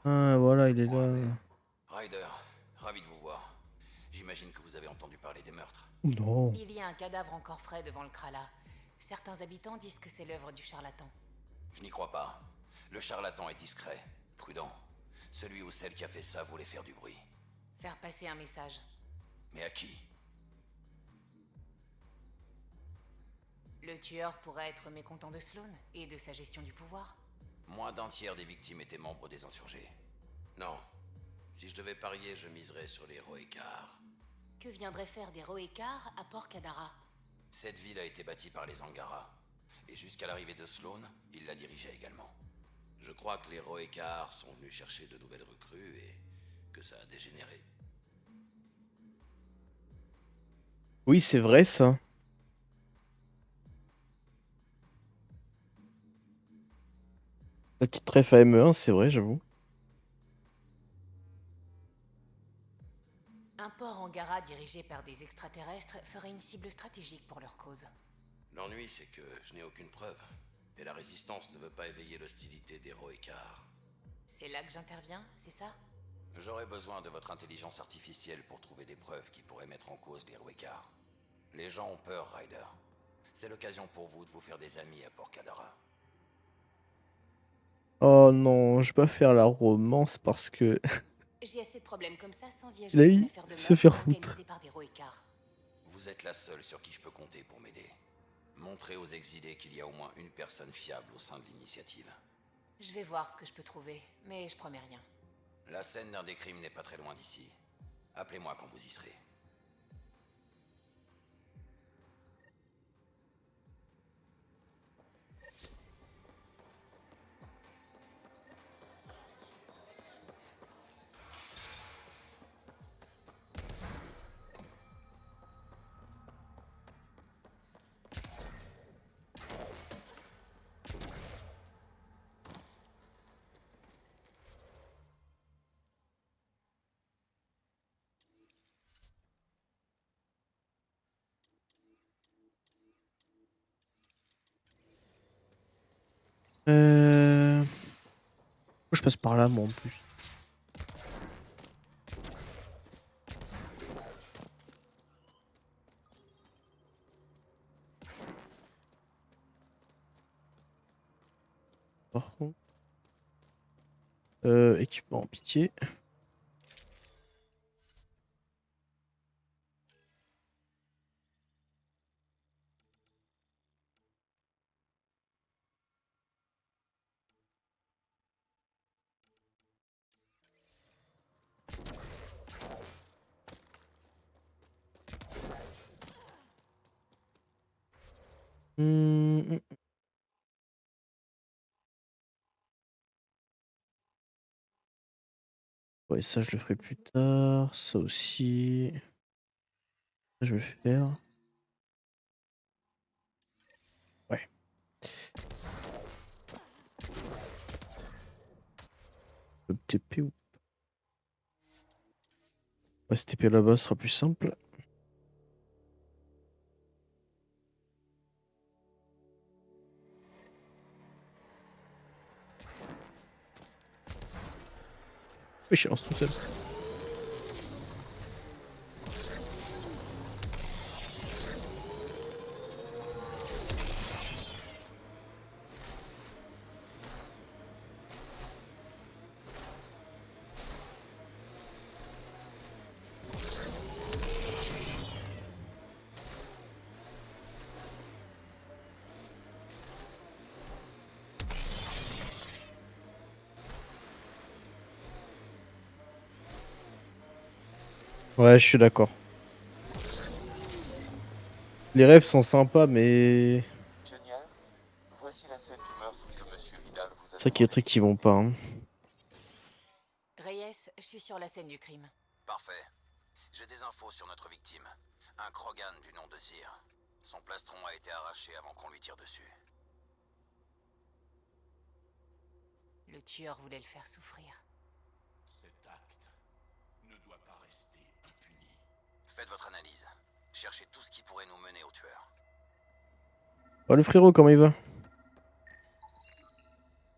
Ah, voilà, il est Point là. vert. Ryder, ravi de vous voir. J'imagine que vous avez entendu parler des meurtres. Non. Il y a un cadavre encore frais devant le Krala. Certains habitants disent que c'est l'œuvre du charlatan. Je n'y crois pas. Le charlatan est discret, prudent. Celui ou celle qui a fait ça voulait faire du bruit. Faire passer un message. Mais à qui? Le tueur pourrait être mécontent de Sloan et de sa gestion du pouvoir. Moins d'un tiers des victimes étaient membres des insurgés. Non. Si je devais parier, je miserais sur les Roekar. Que viendraient faire des Roekar à Port Kadara? Cette ville a été bâtie par les Angara. Et jusqu'à l'arrivée de Sloan, il la dirigeait également. Je crois que les Roekar sont venus chercher de nouvelles recrues et que ça a dégénéré. Oui, c'est vrai ça. La petite ref à ME1, c'est vrai, j'avoue. Un port Angara dirigé par des extraterrestres ferait une cible stratégique pour leur cause. L'ennui, c'est que je n'ai aucune preuve. Et la résistance ne veut pas éveiller l'hostilité des Roekar. C'est là que j'interviens, c'est ça? J'aurais besoin de votre intelligence artificielle pour trouver des preuves qui pourraient mettre en cause les Roekar. Les gens ont peur, Ryder. C'est l'occasion pour vous de vous faire des amis à Port Kadara. Oh non, je vais pas faire la romance parce que J'ai assez de problèmes comme ça sans y il a ajouter une eu affaire de se meurtre faire foutre. organisée par des Roekar. Vous êtes la seule sur qui je peux compter pour m'aider. Montrez aux exilés qu'il y a au moins une personne fiable au sein de l'initiative. Je vais voir ce que je peux trouver, mais je promets rien. La scène d'un des crimes n'est pas très loin d'ici. Appelez-moi quand vous y serez. Euh... Pourquoi je passe par là, moi, en plus? Par contre. Équipement, pitié. Hmm. Ouais, ça, je le ferai plus tard. Ça aussi. Ça, je vais le faire. Ouais. Le TP ou... Ouais, ce TP là-bas sera plus simple. Oui, je lance tout seul. Ouais, je suis d'accord. Les rêves sont sympas, mais Génial. Voici la scène du meurtre que Monsieur Vidal vous a c'est vrai qu'il y a des demandé trucs de qui vont filmer. pas, hein. Reyes, je suis sur la scène du crime. Parfait. J'ai des infos sur notre victime. Un Krogan du nom de Zir. Son plastron a été arraché avant qu'on lui tire dessus. Le tueur voulait le faire souffrir. Cet acte ne doit pas rester impuni. Faites votre analyse. Cherchez tout ce qui pourrait nous mener au tueur. Oh, le frérot, comment il va?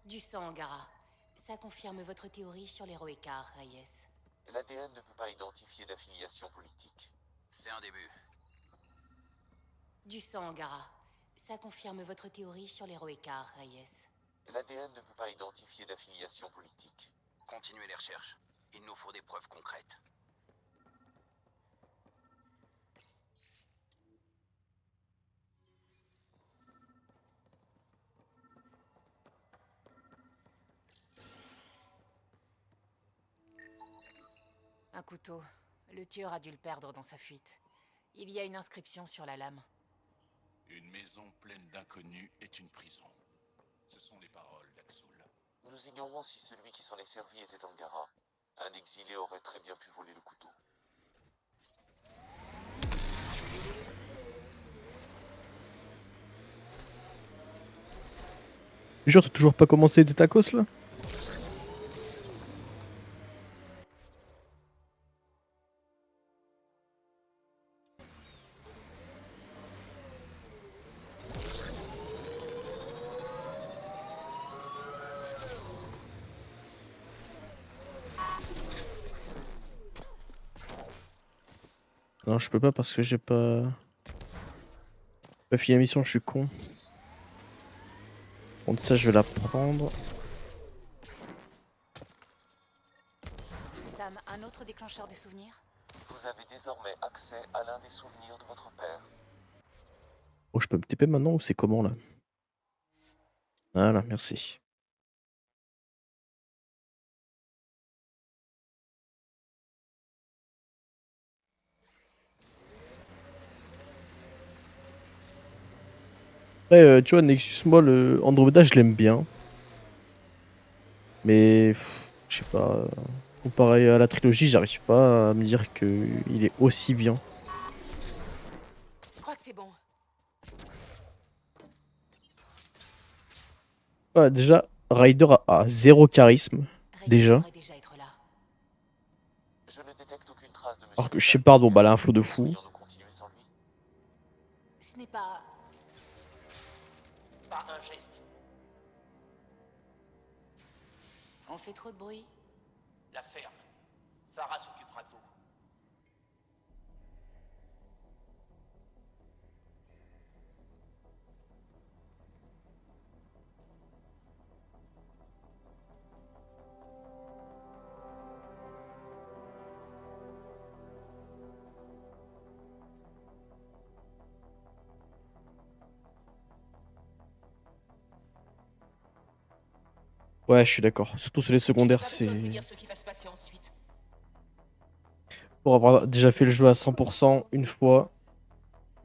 Du sang Angara. Ça confirme votre théorie sur les Roekar, Reyes. L'ADN ne peut pas identifier d'affiliation politique. C'est un début. Du sang, Angara. Ça confirme votre théorie sur les Roekar, Reyes. L'ADN ne peut pas identifier d'affiliation politique. Continuez les recherches. Il nous faut des preuves concrètes. Un couteau. Le tueur a dû le perdre dans sa fuite. Il y a une inscription sur la lame. Une maison pleine d'inconnus est une prison. Ce sont les paroles d'Axul. Nous ignorons si celui qui s'en est servi était Angara. Un exilé aurait très bien pu voler le couteau. Jure, t'as toujours pas commencé tes tacos là? Non, je peux pas parce que j'ai pas fini la mission, je suis con. Bon, ça, je vais la prendre. Sam, un autre déclencheur de souvenirs? Vous avez désormais accès à l'un des souvenirs de votre père. Oh, je peux me TP maintenant ou c'est comment là? Voilà, merci. Après, tu vois, Nexus, moi, le Andromeda, je l'aime bien. Mais, je sais pas. Comparé à la trilogie, j'arrive pas à me dire qu'il est aussi bien. Je crois que c'est bon. Voilà, déjà, Ryder a zéro charisme. Reyes Déjà. devrait déjà être là. Je ne détecte aucune trace de monsieur. Alors que Shepard, bon, bah, elle a un flow de fou. Pourrions-nous continuer sans lui? Ce n'est pas... Pas un geste. On fait trop de bruit? La ferme. Farah s'occupera de vous. Ouais, je suis d'accord. Surtout sur les secondaires, Pas c'est... besoin de vous dire ce qui va se passer ensuite. Pour avoir déjà fait le jeu à 100% une fois.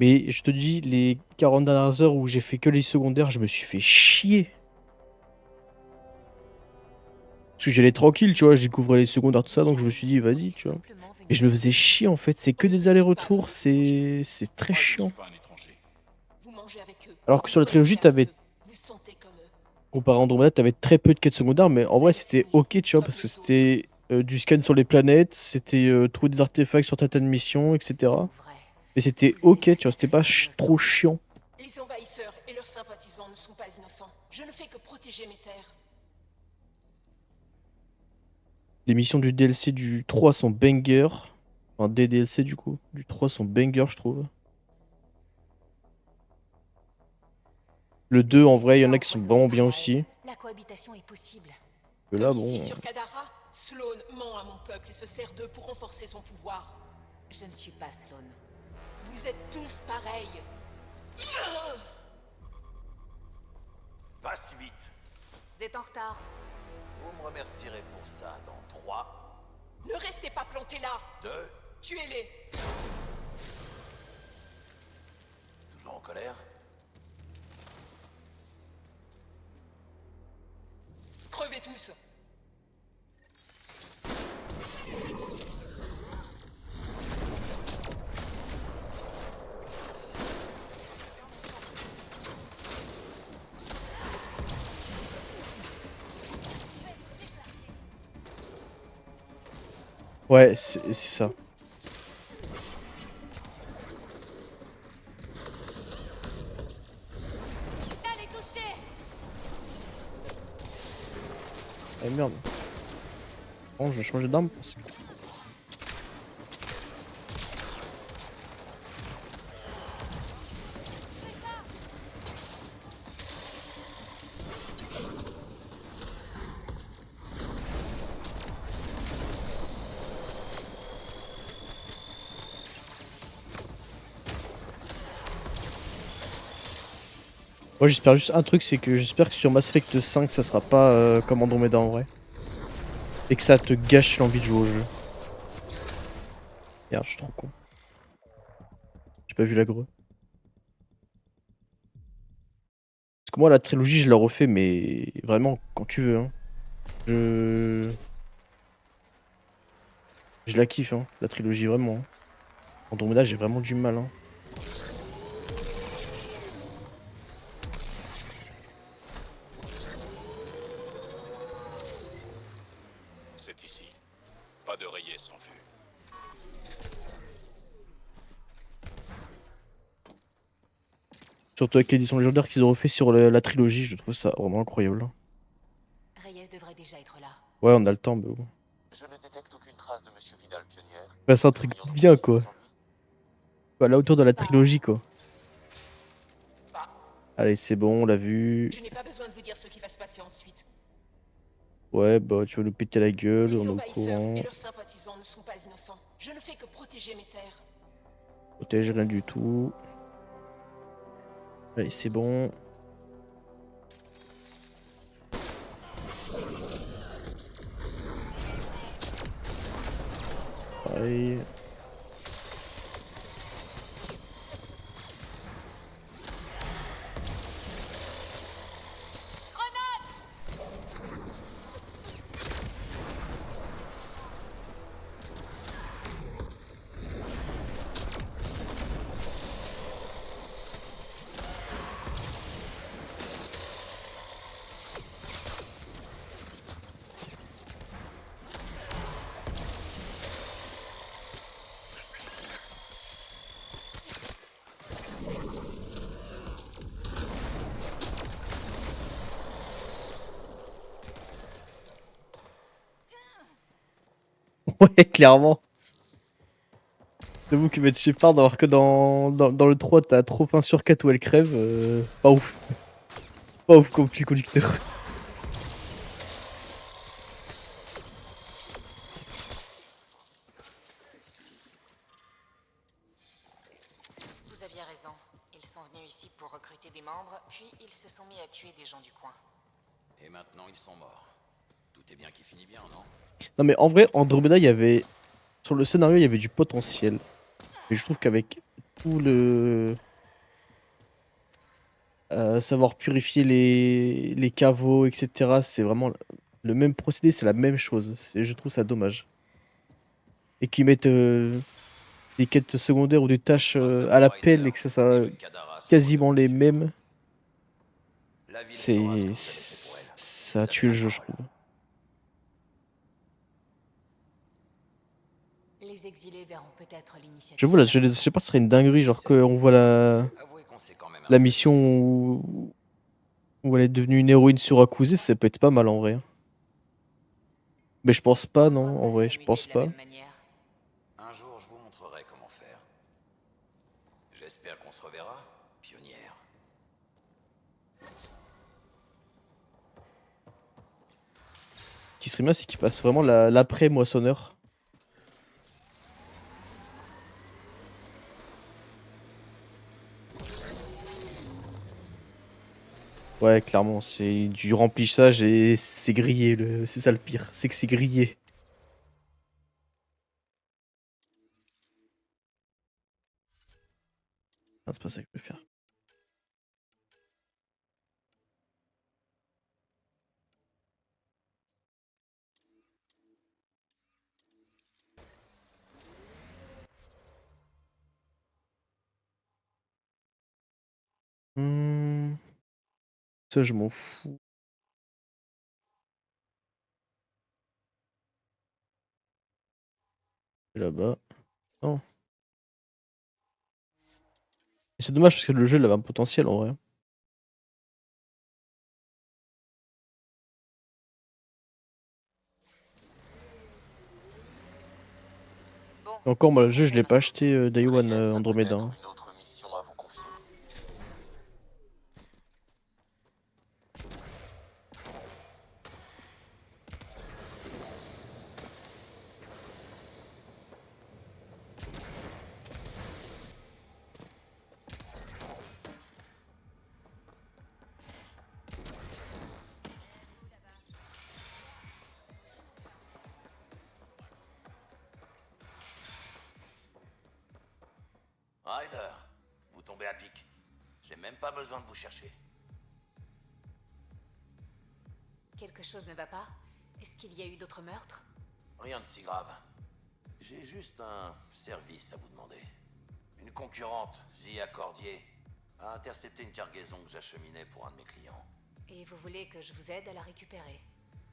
Mais je te dis, les 40 dernières heures où j'ai fait que les secondaires, je me suis fait chier. Parce que j'allais tranquille, tu vois, je découvrais les secondaires, tout ça, donc je me suis dit, vas-y, tu vois. Et je me faisais chier, en fait, c'est que des allers-retours, c'est très Moi, je ne chiant. suis pas un étranger. Vous mangez avec eux. Alors que sur la trilogie, t'avais, Vous sentez comme eux. comparé à Andromeda, t'avais très peu de quêtes secondaires, mais en vrai, c'était ok, tu vois, parce que c'était du scan sur les planètes, c'était trouver des artefacts sur certaines missions, etc. Vrai. Mais c'était ok, tu vois, c'était pas trop chiant. Les envahisseurs et leurs sympathisants ne sont pas innocents. Je ne fais que protéger mes terres. Les missions du DLC du 3 sont banger. Enfin, des DLC du coup. Du 3 sont banger, je trouve. Le 2, en vrai, il y en a qui sont vraiment bien aussi. La cohabitation est possible. Que là, Comme bon. ici sur Kadara, Sloane ment à mon peuple et se sert d'eux pour renforcer son pouvoir. Je ne suis pas Sloane. Vous êtes tous pareils. Pas si vite. Vous êtes en retard. Vous me remercierez pour ça dans 3, Ne restez pas plantés là. 2, Tuez-les. toujours en colère. Crevez tous. Ouais, c'est ça. Ah merde. Bon, je vais changer d'arme parce que... Moi j'espère juste un truc, c'est que j'espère que sur Mass Effect 5 ça sera pas comme Andromeda en vrai. Et que ça te gâche l'envie de jouer au jeu. Merde, je suis trop con. J'ai pas vu l'agreux. Parce que moi la trilogie je la refais mais vraiment quand tu veux hein. Je... Je la kiffe hein, la trilogie vraiment. Hein. Andromeda j'ai vraiment du mal hein. C'est ici. Pas de rayés sans vue. Surtout avec l'édition légendaire qu'ils ont refait sur la trilogie, je trouve ça vraiment incroyable. Hein. Reyes devrait déjà être là. Ouais on a le temps mais bon. Je ne détecte aucune trace de Monsieur Vidal, pionnière. Bah, c'est un truc Devrions-nous bien continuer quoi. sans lui? À la hauteur de la trilogie quoi. Bah, Allez c'est bon, on l'a vu. je n'ai pas besoin de vous dire ce qui va se passer ensuite. Ouais bah tu vas nous péter la gueule, Les on est au envahisseurs courant. et leurs sympathisants ne sont pas innocents. Je ne fais que protéger mes terres. Protège rien du tout. Allez c'est bon. Pareil. Ouais, clairement. J'avoue que Matt Shepard, alors que dans le 3, t'as trop faim sur 4 où elle crève, pas ouf. Pas ouf comme fil conducteur. Vous aviez raison. Ils sont venus ici pour recruter des membres, puis ils se sont mis à tuer des gens du coin. Et maintenant, ils sont morts. Tout est bien qui finit bien, non? Non mais en vrai, Andromeda, il y avait... Sur le scénario, il y avait du potentiel. Mais je trouve qu'avec tout le... savoir purifier les caveaux, etc. C'est vraiment le même procédé, c'est la même chose. Je trouve ça dommage. Et qu'ils mettent des quêtes secondaires ou des tâches à l'appel et que ça soit quasiment les mêmes. C'est... Ça tue le jeu, je trouve. Les exilés verront peut-être l'initiative. J'avoue, là, je sais pas, ce serait une dinguerie, genre qu'on voit la mission où elle est devenue une héroïne sur Akuzé, ça peut être pas mal en vrai. Hein. Mais je pense pas, non, en vrai, je pense pas. Un jour, je vous montrerai comment faire. J'espère qu'on se reverra, pionnière. Ce qui serait bien, c'est qu'il fasse vraiment l'après-moissonneur. Ouais, clairement, c'est du remplissage et c'est grillé. C'est ça le pire, c'est que c'est grillé. Ah, c'est pas ça que je peux faire. Ça, je m'en fous. Là-bas. Non. Et c'est dommage parce que le jeu il avait un potentiel en vrai. Encore, moi, le jeu, je l'ai pas acheté Day Très One bien, ça peut Andromeda. être Hein. une autre mission à vous confier. Ryder, vous tombez à pic. J'ai même pas besoin de vous chercher. Quelque chose ne va pas? Est-ce qu'il y a eu d'autres meurtres? Rien de si grave. J'ai juste un service à vous demander. Une concurrente, Zia Cordier, a intercepté une cargaison que j'acheminais pour un de mes clients. Et vous voulez que je vous aide à la récupérer?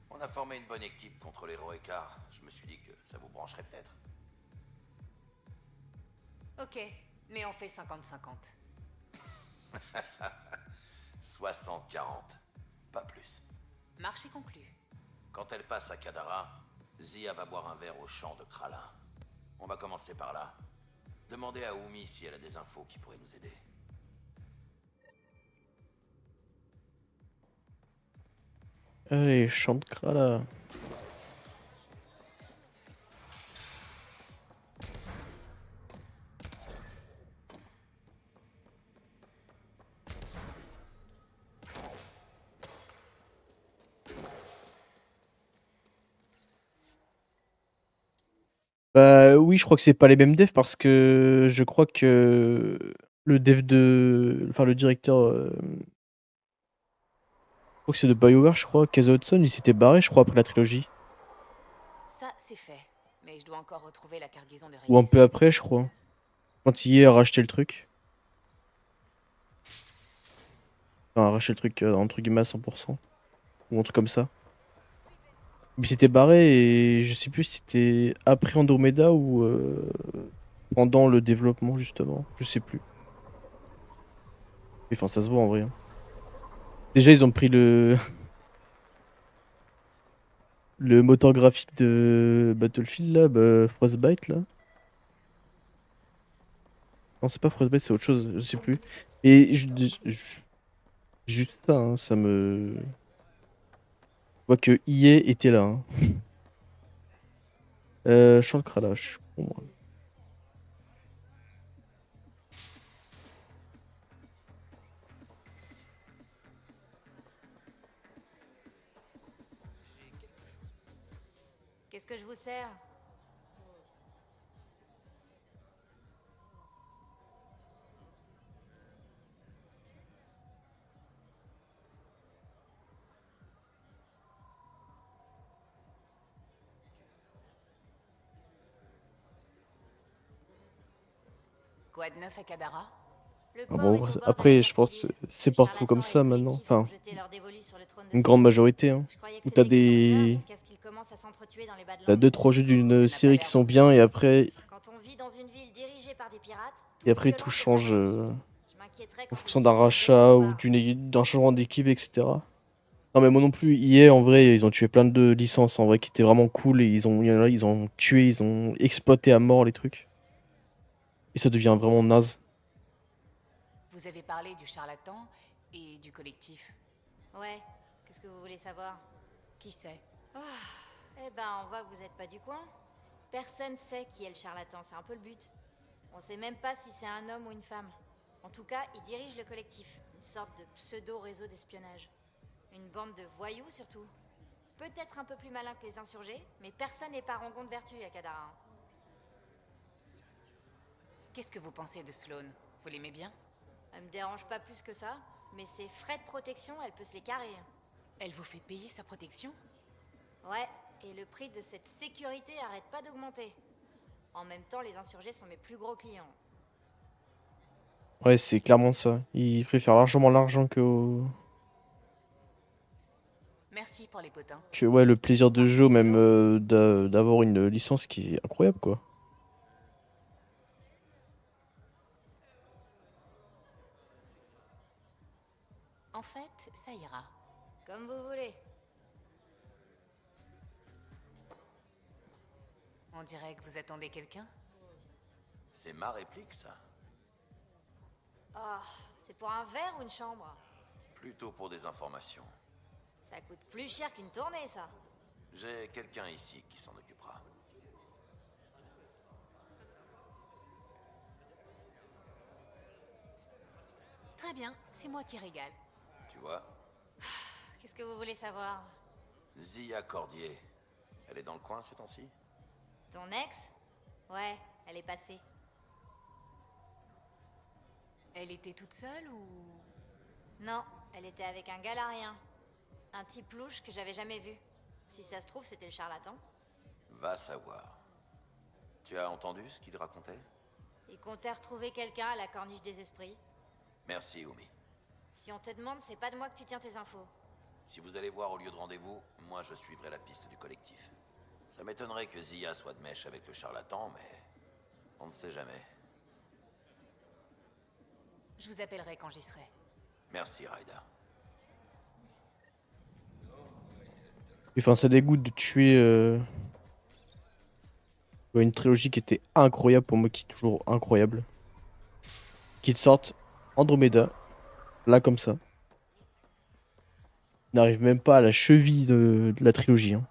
On a formé une bonne équipe contre les Roekar. Je me suis dit que ça vous brancherait peut-être. Ok, mais on fait 50-50. 60-40. Pas plus. Marché conclu. Quand elle passe à Kadara, Zia va boire un verre au champ de Kralin. On va commencer par là. Demandez à Oumi si elle a des infos qui pourraient nous aider. Allez, chante là. Bah oui, je crois que c'est pas les mêmes devs parce que je crois que le dev de. Enfin, le directeur. Je crois que c'est de BioWare, je crois. Kaz Hudson, il s'était barré, je crois, après la trilogie. Ça, c'est fait. Mais je dois encore retrouver la cargaison de Ou un Reyes. peu après, je crois. Quand il a racheté le truc. Enfin, racheté le truc, entre guillemets, à 100%. Ou un truc comme ça. Il s'était barré et je sais plus si c'était après Andromeda ou pendant le développement, justement. Je sais plus. Enfin, ça se voit en vrai. Hein. Déjà, ils ont pris le. Le moteur graphique de Battlefield là, bah, Frostbite là. Non, c'est pas Frostbite, c'est autre chose, je sais plus. Et juste ça, hein, ça me. Je vois que EA était là. Hein. Charles Krala, je suis con, moi. Qu'est-ce que je vous sers? Quoi de neuf à Kadara? Le Ah port bon, est au bord de la après, guerre je pense civile. c'est Les partout comme charlatans et ça le maintenant. collectif ont Enfin, jeté leur dévolu sur le trône de une grande Seth. majorité. Hein. Je croyais que Où t'as c'était qu'ils prenaient des. jusqu'à ce qu'ils commencent à s'entretuer dans les T'as Badlands. 2-3 jeux d'une n'a série pas qui l'air sont bon. bien et après Quand on vit dans une ville dirigée par des pirates, tout toute violence devient change relative. Je m'inquiéterais en quand fonction vous d'un étiez sur le rachat ou boulevard. d'un changement d'équipe, etc. Non mais moi non plus, EA en vrai, ils ont tué plein de licences en vrai qui étaient vraiment cool et il y en a, ils ont tué, ils ont exploité à mort les trucs. Et ça devient vraiment naze. Vous avez parlé du charlatan et du collectif. Ouais, qu'est-ce que vous voulez savoir? Qui c'est? Eh ben, on voit que vous êtes pas du coin. Personne sait qui est le charlatan, c'est un peu le but. On sait même pas si c'est un homme ou une femme. En tout cas, il dirige le collectif, une sorte de pseudo-réseau d'espionnage. Une bande de voyous surtout. Peut-être un peu plus malin que les insurgés, mais personne n'est pas rangon de vertu à Kadara. Qu'est-ce que vous pensez de Sloane? Vous l'aimez bien? Elle me dérange pas plus que ça, mais ses frais de protection, elle peut se les carrer. Elle vous fait payer sa protection? Ouais, et le prix de cette sécurité arrête pas d'augmenter. En même temps, les insurgés sont mes plus gros clients. Ouais, c'est clairement ça. Ils préfèrent largement l'argent Merci pour les potins. que ouais, le plaisir de jeu, ou même d'avoir une licence qui est incroyable quoi. En fait, ça ira. Comme vous voulez. On dirait que vous attendez quelqu'un? C'est ma réplique, ça. Oh, c'est pour un verre ou une chambre? Plutôt pour des informations. Ça coûte plus cher qu'une tournée, ça. J'ai quelqu'un ici qui s'en occupera. Très bien, c'est moi qui régale. Tu vois, Qu'est-ce que vous voulez savoir? Zia Cordier. Elle est dans le coin ces temps-ci? Ton ex? Ouais, elle est passée. Elle était toute seule ou... Non, elle était avec un galarien. Un type louche que j'avais jamais vu. Si ça se trouve, c'était le charlatan. Va savoir. Tu as entendu ce qu'il racontait? Il comptait retrouver quelqu'un à la corniche des esprits. Merci, Omi. Si on te demande, c'est pas de moi que tu tiens tes infos. Si vous allez voir au lieu de rendez-vous, moi je suivrai la piste du collectif. Ça m'étonnerait que Zia soit de mèche avec le charlatan, mais on ne sait jamais. Je vous appellerai quand j'y serai. Merci, Raida. Enfin, ça dégoûte de tuer une trilogie qui était incroyable pour moi, qui est toujours incroyable. Qui te sortent Andromeda, là comme ça. N'arrive même pas à la cheville de la trilogie. Hein.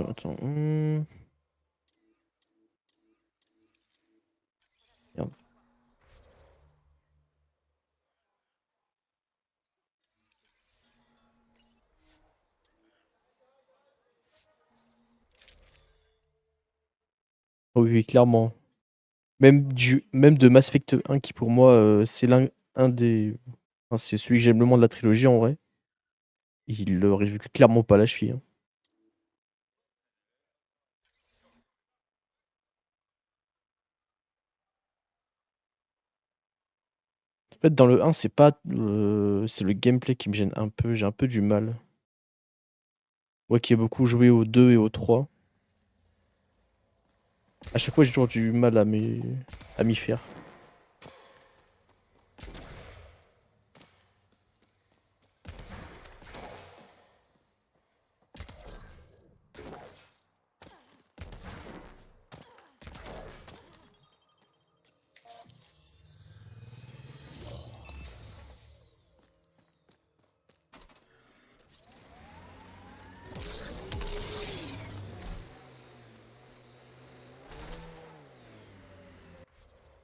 Attends. Merde. Oh oui, oui, clairement. Même de Mass Effect 1 qui pour moi c'est un des. Enfin, c'est celui que j'aime le moins de la trilogie en vrai. Il leur arrive clairement pas à la cheville. Hein. En fait, dans le 1, c'est pas. C'est le gameplay qui me gêne un peu. J'ai un peu du mal. Moi qui ai beaucoup joué au 2 et au 3. À chaque fois, j'ai toujours du mal à m'y faire.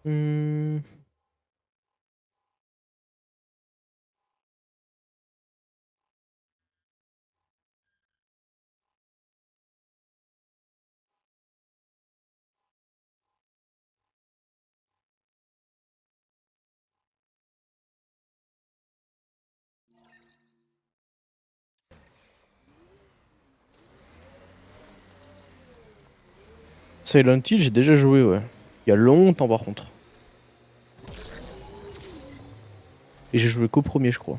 Hmm. Silent Hill, j'ai déjà joué, ouais. Il y a longtemps par contre. Et j'ai joué qu'au premier, je crois.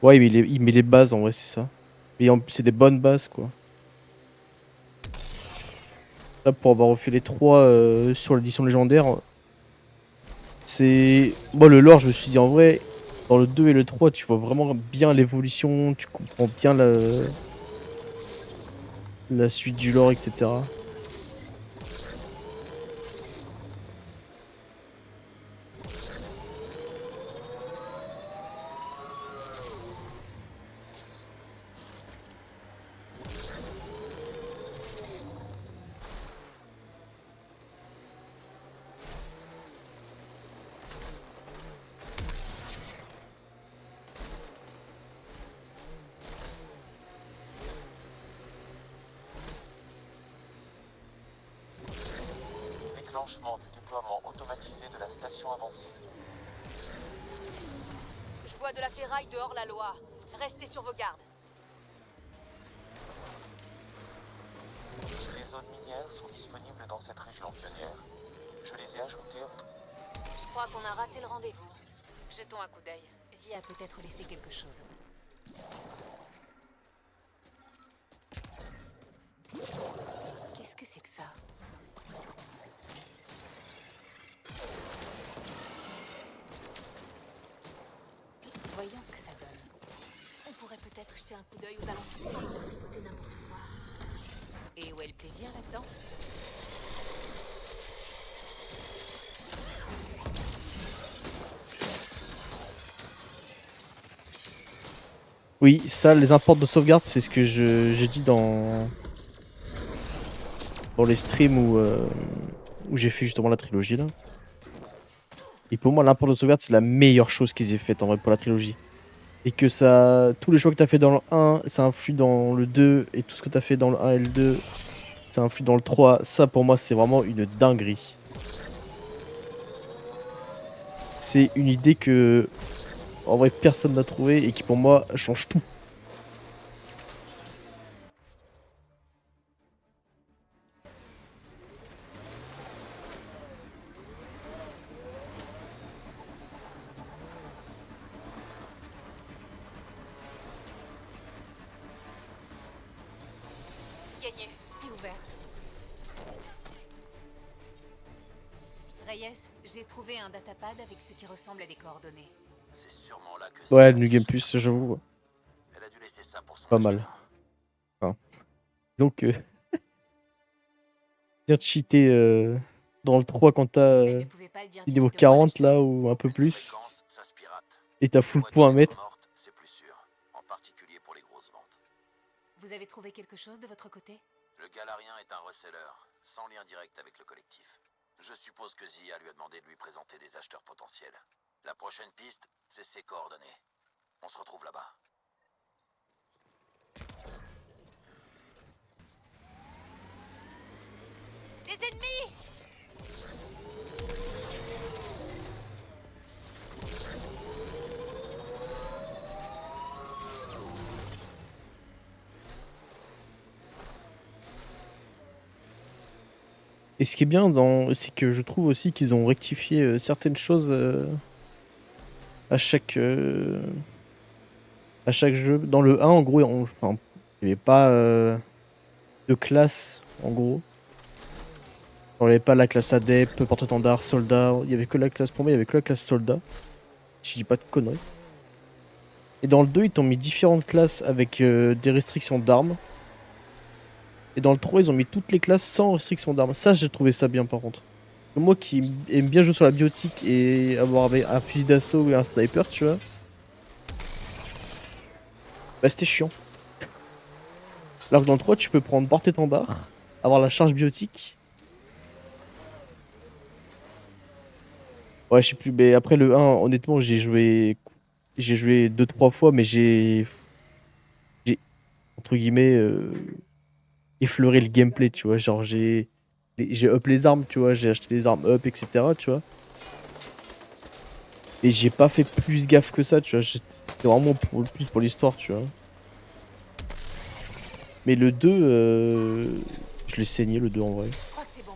Ouais, il met les bases en vrai, c'est ça. Et c'est des bonnes bases, quoi. Là, pour avoir refait les 3 sur l'édition légendaire, c'est. Moi, le lore, je me suis dit en vrai, dans le 2 et le 3, tu vois vraiment bien l'évolution, tu comprends bien la suite du lore, etc. Déclenchement du déploiement automatisé de la station avancée. Je vois de la ferraille dehors la loi. Restez sur vos gardes. Les zones minières sont disponibles dans cette région pionnière. Je les ai ajoutées en... Je crois qu'on a raté le rendez-vous. Jetons un coup d'œil. Zia a peut-être laissé quelque chose. Qu'est-ce que c'est que ça? jeter un coup d'œil aux alentours. Tripoter n'importe quoi. Et où est le plaisir là-dedans? Oui, ça, les imports de sauvegarde, c'est ce que j'ai dit dans les streams où j'ai fait justement la trilogie là. Et pour moi, l'import de sauvegarde, c'est la meilleure chose qu'ils aient faite en vrai pour la trilogie. Et que ça, tous les choix que t'as fait dans le 1, ça influe dans le 2, et tout ce que t'as fait dans le 1 et le 2, ça influe dans le 3. Ça, pour moi, c'est vraiment une dinguerie. C'est une idée que, en vrai, personne n'a trouvé et qui, pour moi, change tout. Gagné, c'est ouvert. Reyes, j'ai trouvé un datapad avec ce qui ressemble à des coordonnées. C'est sûrement là que Ouais, c'est le New Game Plus, j'avoue, Elle a dû laisser ça pour son pas mal. acheteur. Donc, bien cheater dans le 3 quand t'as Elle ne pouvait pas le dire niveau directement à 40 là l'acheteur. ou un peu Une plus, fréquence, ça se pirate. et t'as full Pour être point à lettre mettre. morte, c'est plus sûr. En particulier pour les grosses ventes. Vous avez trouvé quelque chose de votre côté? Le Galarien est un reseller, sans lien direct avec le collectif. Je suppose que Zia lui a demandé de lui présenter des acheteurs potentiels. La prochaine piste, c'est ses coordonnées. On se retrouve là-bas. Les ennemis! Et ce qui est bien c'est que je trouve aussi qu'ils ont rectifié certaines choses à chaque jeu. Dans le 1, en gros, enfin, il n'y avait pas de classe, en gros. Il n'y avait pas la classe adepte, porte-étendard, soldat. Il y avait que la classe, pour moi, il y avait que la classe soldat. Si je dis pas de conneries. Et dans le 2, ils t'ont mis différentes classes avec des restrictions d'armes. Et dans le 3, ils ont mis toutes les classes sans restriction d'armes. Ça, j'ai trouvé ça bien par contre. Moi qui aime bien jouer sur la biotique et avoir un fusil d'assaut et un sniper, tu vois. Bah, c'était chiant. Alors que dans le 3, tu peux prendre porte-étendard, avoir la charge biotique. Ouais, je sais plus, mais après le 1, honnêtement, j'ai joué 2-3 fois, mais j'ai entre guillemets effleuré le gameplay, tu vois. Genre, j'ai up les armes, tu vois, j'ai acheté les armes up, etc., tu vois. Et j'ai pas fait plus gaffe que ça, tu vois. C'était vraiment plus pour l'histoire, tu vois. Mais le 2, je l'ai saigné le 2 en vrai. Je crois que c'est bon.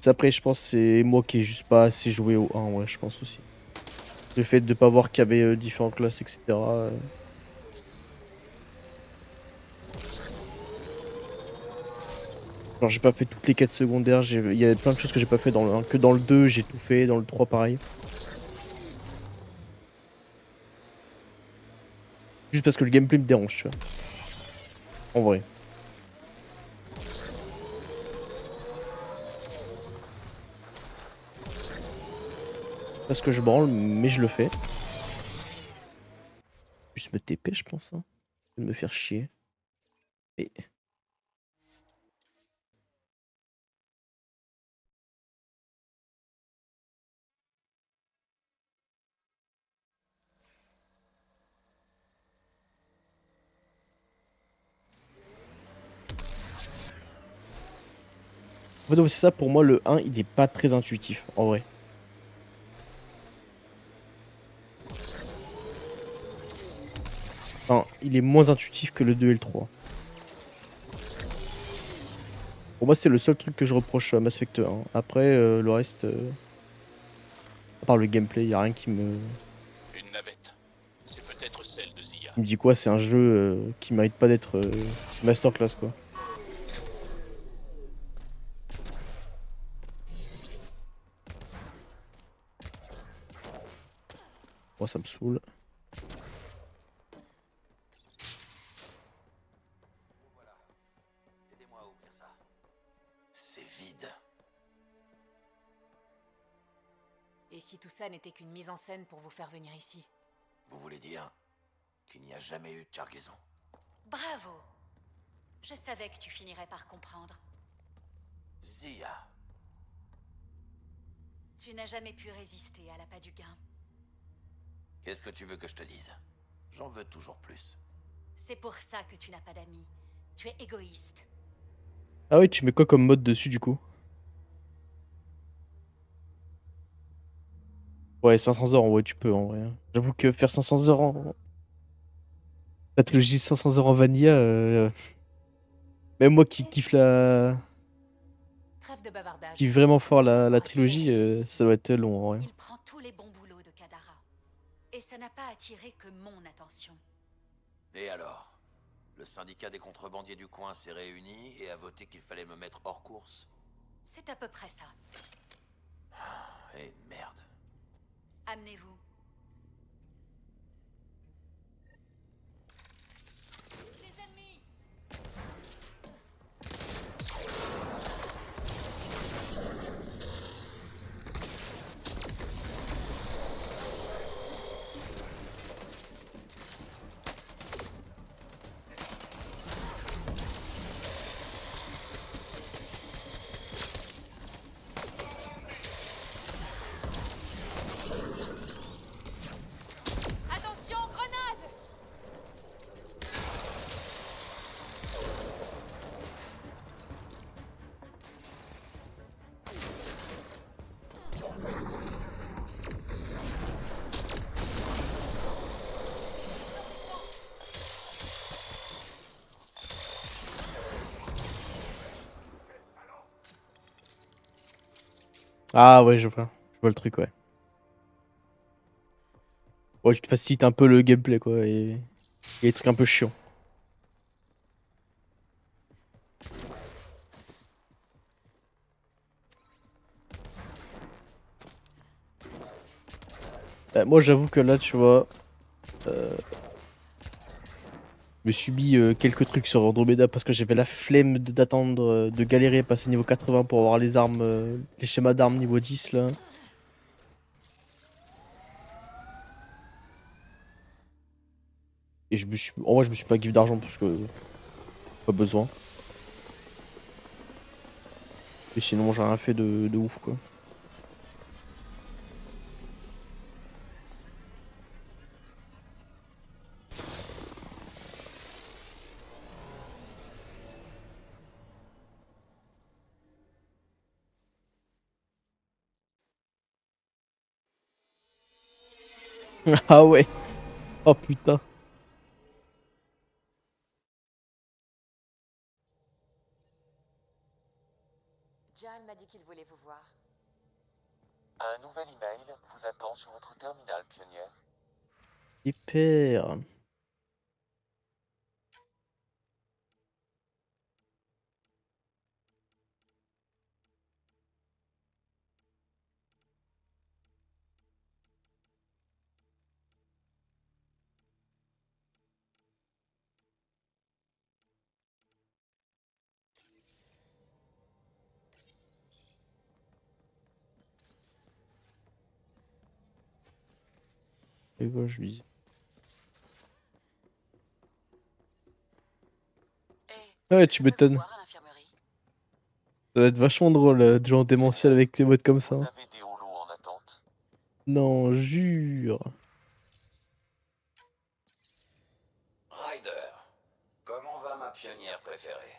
Après, je pense que c'est moi qui ai juste pas assez joué au 1, ouais, je pense aussi. Le fait de pas voir qu'il y avait différentes classes, etc. Genre, j'ai pas fait toutes les quêtes secondaires, il y a plein de choses que j'ai pas fait dans le 1, que dans le 2, j'ai tout fait, dans le 3, pareil. Juste parce que le gameplay me dérange, tu vois. En vrai. Parce que je branle, mais je le fais. Juste me TP, je pense. Hein. De me faire chier. Et... En fait, c'est ça, pour moi, le 1, il est pas très intuitif, en vrai. Enfin, il est moins intuitif que le 2 et le 3. Pour moi, c'est le seul truc que je reproche à Mass Effect 1. Après, le reste... À part le gameplay, y a rien qui me... Une navette. C'est peut-être celle de Zia. Il me dit quoi, c'est un jeu qui mérite pas d'être masterclass quoi. Moi ça me saoule. Aidez-moi à ouvrir ça. C'est vide. Et si tout ça n'était qu'une mise en scène pour vous faire venir ici? Vous voulez dire qu'il n'y a jamais eu de cargaison? Bravo. Je savais que tu finirais par comprendre. Zia. Tu n'as jamais pu résister à l'appât du gain. Qu'est-ce que tu veux que je te dise? J'en veux toujours plus. C'est pour ça que tu n'as pas d'amis. Tu es égoïste. Ah oui, tu mets quoi comme mode dessus du coup? Ouais, 500 heures en vrai, tu peux en vrai, hein. J'avoue que faire 500 heures en. La trilogie 500 heures en Vanilla, même moi qui kiffe Trêve de bavardage. kiffe vraiment fort la Enfin, trilogie, Kyrie, ça doit être long en vrai. Il prend tous les bons boulots de Kadara. Et ça n'a pas attiré que mon attention. Et alors? Le syndicat des contrebandiers du coin s'est réuni et a voté qu'il fallait me mettre hors course? C'est à peu près ça. Eh merde. Amenez-vous. Les ennemis! Attention, grenade! Ah ouais, je vois le truc, ouais. Ouais, je te facilite un peu le gameplay quoi, et les trucs un peu chiants. Moi j'avoue que là, tu vois, je me suis mis quelques trucs sur Andromeda parce que j'avais la flemme d'attendre, de galérer, passer niveau 80 pour avoir les armes, les schémas d'armes niveau 10 là. Et en vrai, je me suis pas give d'argent parce que pas besoin. Et sinon, j'ai rien fait de ouf quoi. Ah ouais. Oh putain. John m'a dit qu'il voulait vous voir. Un nouvel email vous attend sur votre terminal, pionnière. Hyper. Et quoi, je lui dis. Eh, Ouais, je tu peux vous m'étonnes. voir à l'infirmerie. Ça va être vachement drôle, de gens démentiels avec tes modes comme ça, Vous hein. avez des holos en attente. Non, jure. Ryder, comment va ma pionnière préférée?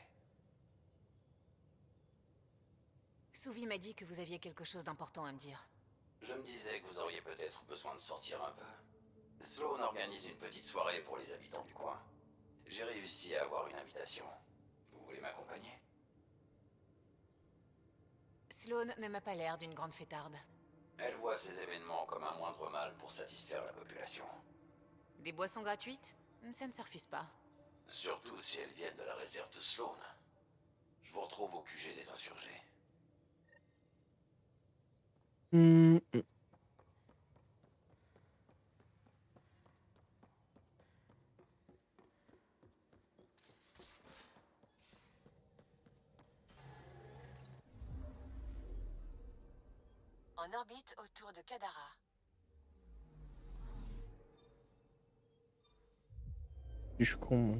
Souvi m'a dit que vous aviez quelque chose d'important à me dire. Je me disais que vous auriez peut-être besoin de sortir un peu. Sloan organise une petite soirée pour les habitants du coin. J'ai réussi à avoir une invitation. Vous voulez m'accompagner? Sloane ne m'a pas l'air d'une grande fêtarde. Elle voit ces événements comme un moindre mal pour satisfaire la population. Des boissons gratuites? Ça ne se refuse pas. Surtout si elles viennent de la réserve de Sloan. Je vous retrouve au QG des insurgés. Hmm, En orbite autour de Kadara. je suis con. Moi.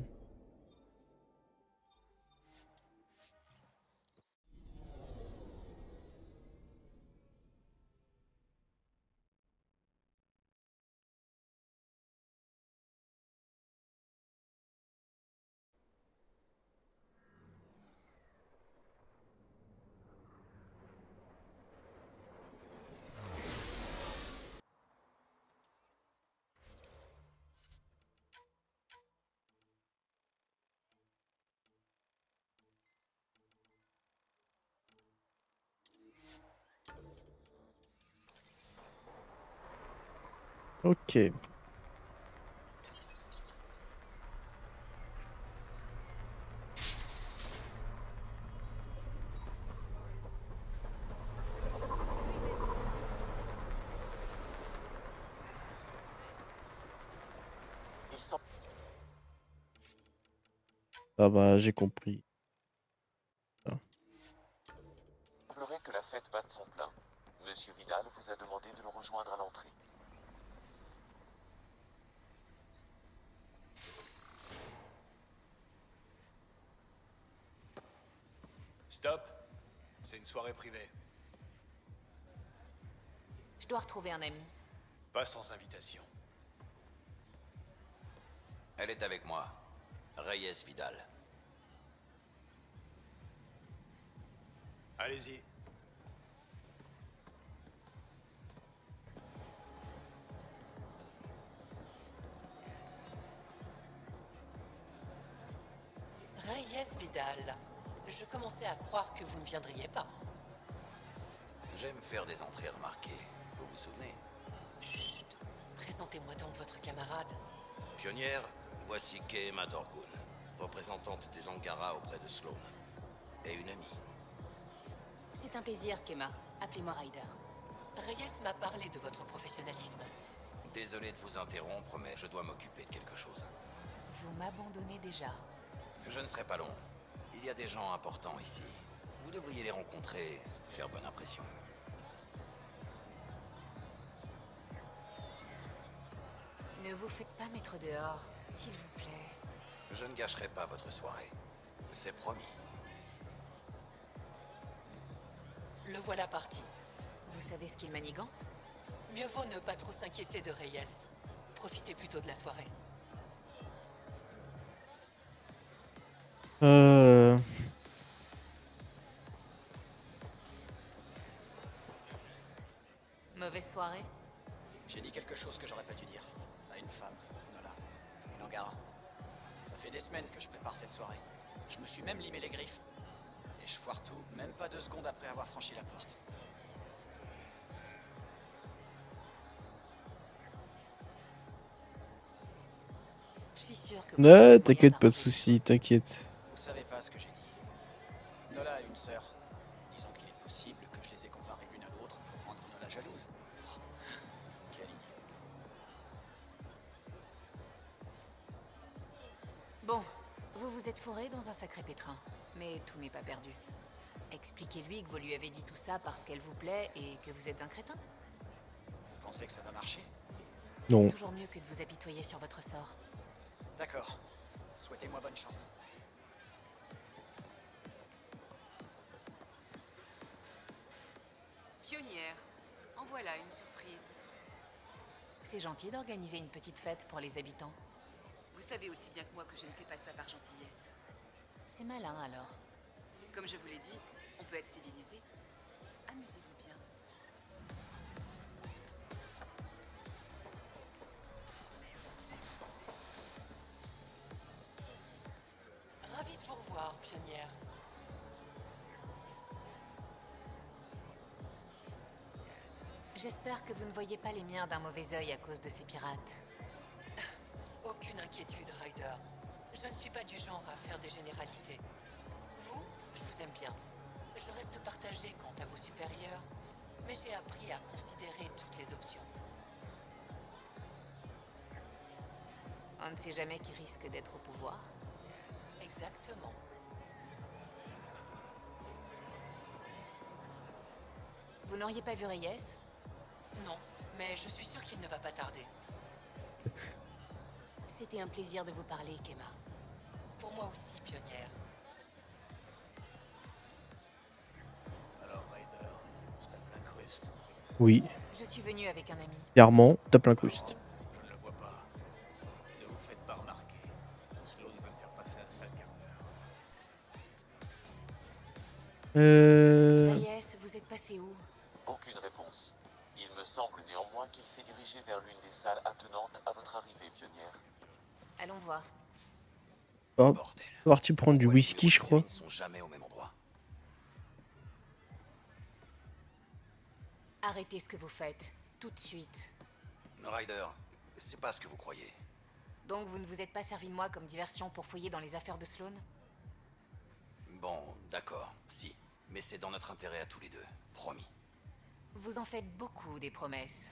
Ok. Il semble Ah bah, j'ai compris. semblerait que la fête batte son plein. Monsieur Vidal vous a demandé de le rejoindre à l'entrée. Stop. C'est une soirée privée. Je dois retrouver un ami. Pas sans invitation. Elle est avec moi. Reyes Vidal. Allez-y. Reyes Vidal. Je commençais à croire que vous ne viendriez pas. J'aime faire des entrées remarquées. Vous vous souvenez? Chut. Présentez-moi donc votre camarade. Pionnière, voici Kehema Dorgun, représentante des Angara auprès de Sloan. Et une amie. C'est un plaisir, Kema. Appelez-moi Ryder. Reyes m'a parlé de votre professionnalisme. Désolé de vous interrompre, mais je dois m'occuper de quelque chose. Vous m'abandonnez déjà. Je ne serai pas long. Il y a des gens importants ici. Vous devriez les rencontrer, faire bonne impression. Ne vous faites pas mettre dehors, s'il vous plaît. Je ne gâcherai pas votre soirée. C'est promis. Le voilà parti. Vous savez ce qu'il manigance? Mieux vaut ne pas trop s'inquiéter de Reyes. Profitez plutôt de la soirée. Euh... Mauvaise soirée? J'ai dit quelque chose que j'aurais pas dû dire. À une femme, Nola. Une Angara. Ça fait des semaines que je prépare cette soirée. Je me suis même limé les griffes. Et je foire tout, même pas 2 secondes après avoir franchi la porte. Je suis sûre que vous Ouais, avez moyen t'inquiète, pas de d'arranger les soucis, choses. t'inquiète. Vous savez pas ce que j'ai dit. Nola a une sœur. Disons qu'il est possible que je les ai comparées l'une à l'autre pour rendre Nola jalouse. Oh, quel idiot. Bon, vous vous êtes fourré dans un sacré pétrin. Mais tout n'est pas perdu. Expliquez-lui que vous lui avez dit tout ça parce qu'elle vous plaît et que vous êtes un crétin. Vous pensez que ça va marcher? Non. Toujours mieux que de vous apitoyer sur votre sort. D'accord. Souhaitez-moi bonne chance. Pionnière, en voilà une surprise. C'est gentil d'organiser une petite fête pour les habitants. Vous savez aussi bien que moi que je ne fais pas ça par gentillesse. C'est malin alors. Comme je vous l'ai dit, on peut être civilisé. Amusez-vous bien. Ravi de vous revoir, pionnière. J'espère que vous ne voyez pas les miens d'un mauvais œil à cause de ces pirates. Au aucune inquiétude, Ryder. Je ne suis pas du genre à faire des généralités. Vous, je vous aime bien. Je reste partagé quant à vos supérieurs, mais j'ai appris à considérer toutes les options. On ne sait jamais qui risque d'être au pouvoir. Exactement. Vous n'auriez pas vu Reyes? Non, mais je suis sûr qu'il ne va pas tarder. C'était un plaisir de vous parler, Kema. Pour moi aussi, pionnière. Alors, Ryder, c'est un plein cruste. Oui, Je suis venu avec un ami. clairement, tape l'incruste. Je ne le vois pas. Ne vous faites pas remarquer. Sloan va me faire passer un sale quart d'heure. Reyes, vous êtes passé où? Aucune réponse. Il me semble néanmoins qu'il s'est dirigé vers l'une des salles attenantes à votre arrivée, pionnière. Allons voir. Oh, Bordel. parti prendre du Pourquoi les whisky, je numéros de crois. série ne sont jamais au même endroit. Arrêtez ce que vous faites. Tout de suite. Ryder, c'est pas ce que vous croyez. Donc vous ne vous êtes pas servi de moi comme diversion pour fouiller dans les affaires de Sloan? Bon, d'accord, si. Mais c'est dans notre intérêt à tous les deux. Promis. Vous en faites beaucoup des promesses.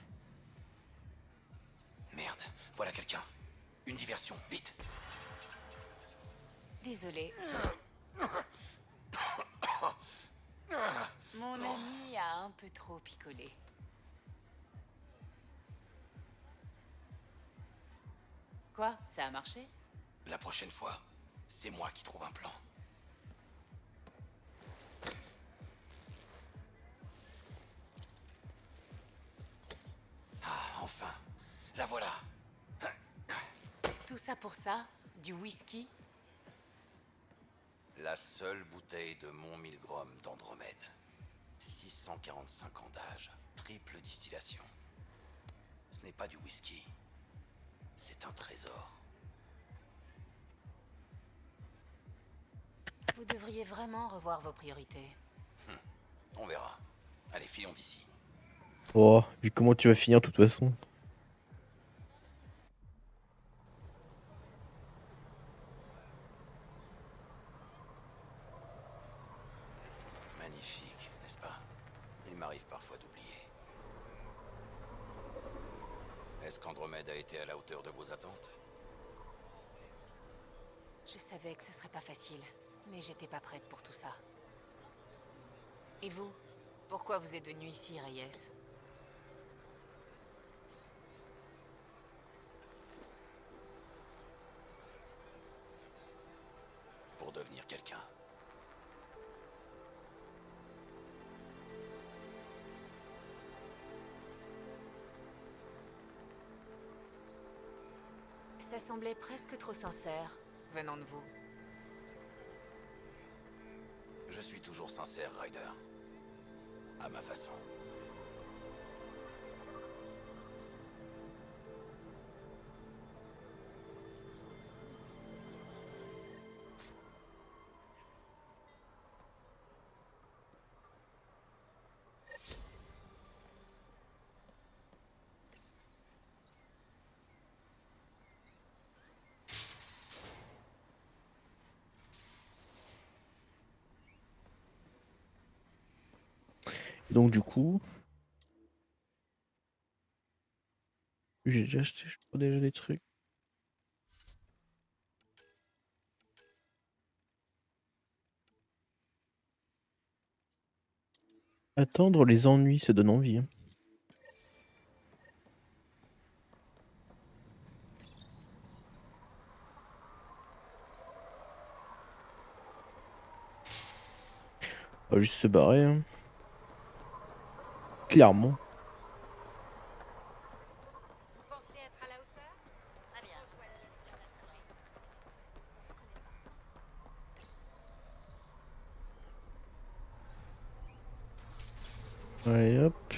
Merde, voilà quelqu'un. Une diversion, vite. Désolé. Mon ami a un peu trop picolé. Quoi? Ça a marché? La prochaine fois, c'est moi qui trouve un plan. Ah, enfin. La voilà. Tout ça pour ça? Du whisky? La seule bouteille de Mont Milgrom d'Andromède. 645 ans d'âge, triple distillation. Ce n'est pas du whisky. C'est un trésor. Vous devriez vraiment revoir vos priorités. On verra. Allez, filons d'ici. Oh, vu comment tu vas finir de toute façon. Magnifique, n'est-ce pas? Il m'arrive parfois d'oublier. Est-ce qu'Andromède a été à la hauteur de vos attentes? Je savais que ce serait pas facile, mais j'étais pas prête pour tout ça. Et vous? Pourquoi vous êtes venu ici, Reyes? Pour devenir quelqu'un. Ça semblait presque trop sincère, venant de vous. Je suis toujours sincère, Ryder. À ma façon. Donc du coup, j'ai déjà acheté, je crois, déjà des trucs. Attendre les ennuis, ça donne envie, hein. On va juste se barrer, hein. Clairement. Vous pensez être à la hauteur? Très bien. Ouais, hop.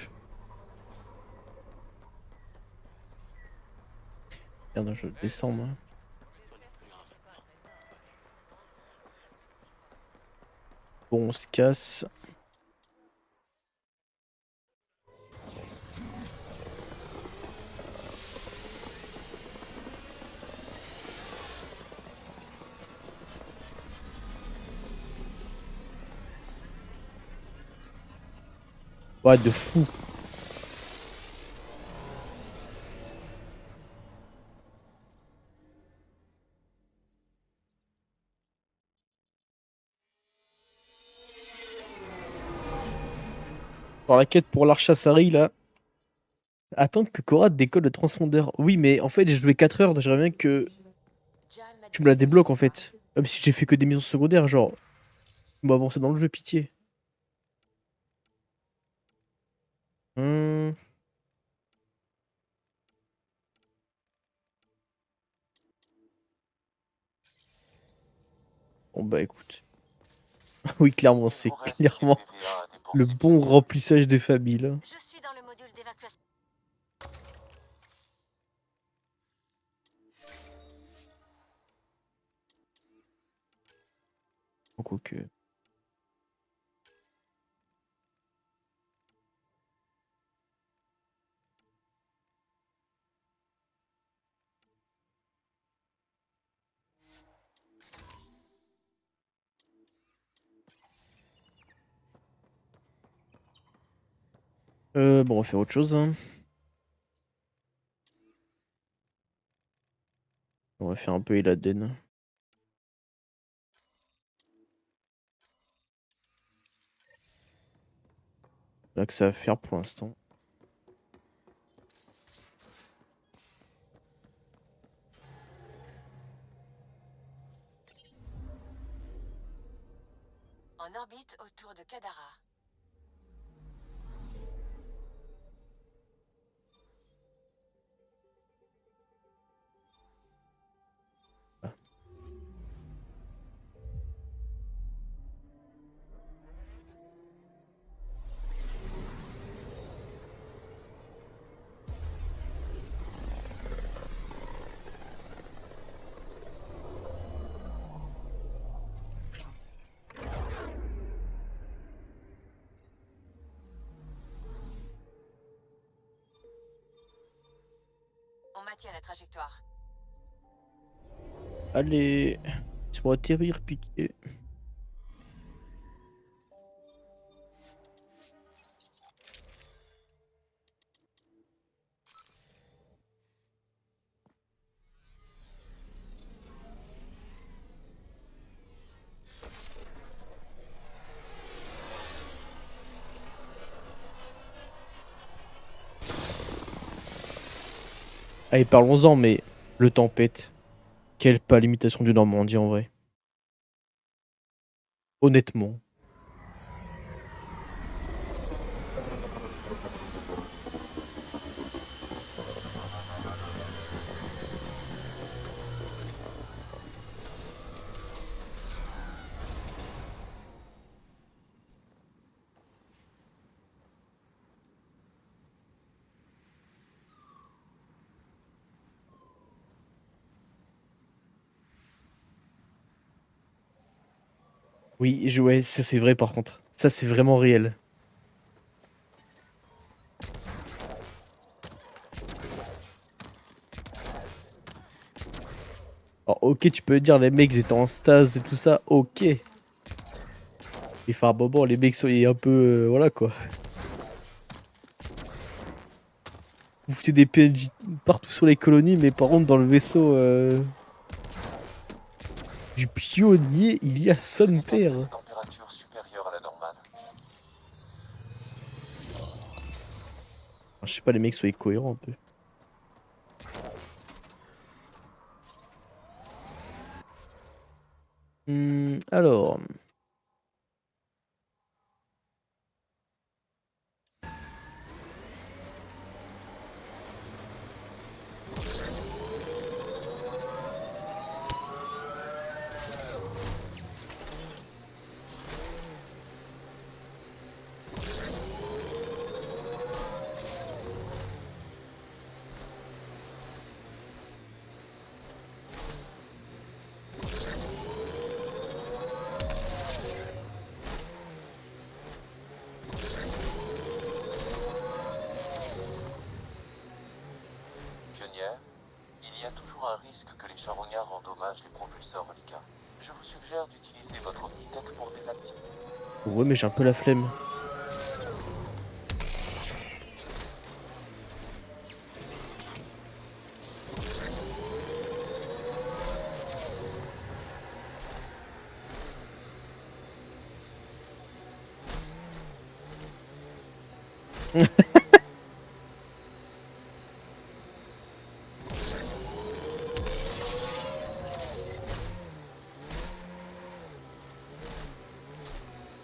Merde, je vais descendre, hein. Bon, on se casse. Ouais, de fou. Dans la quête pour l'Arche Asari, là. Attendre que Cora décolle le transpondeur. Oui, mais en fait, j'ai joué 4 heures, donc j'aimerais bien que tu me la débloques, en fait. Même si j'ai fait que des missions secondaires, genre. On va avancer dans le jeu, pitié. Hum. Bon, bah écoute. Oui, clairement, c'est clairement le bon remplissage des familles, là. Je suis dans le module d'évacuation. Quoique. Bon, on va faire autre chose, hein. On va faire un peu Eladen. Là que ça va faire pour l'instant. En orbite autour de Kadara. On maintient la trajectoire. Allez. Laisse-moi atterrir, pitié. Allez, parlons-en, mais le Tempête. Quelle pas l'imitation du Normandie en vrai. Honnêtement. Oui, ouais, ça c'est vrai par contre. Ça c'est vraiment réel. Alors, ok, tu peux dire les mecs ils étaient en stase et tout ça, ok. Et Farbobo, les mecs sont un peu. Voilà quoi. Vous foutez des PNJ partout sur les colonies, mais par contre dans le vaisseau du pionnier, il y a son père. Température supérieure à la normale. Je sais pas, les mecs soient cohérents un peu. Alors. Pionnière, il y a toujours un risque que les charognards endommagent les propulseurs reliquats. Je vous suggère d'utiliser votre Omnitech pour le désactiver. Ouais, mais j'ai un peu la flemme.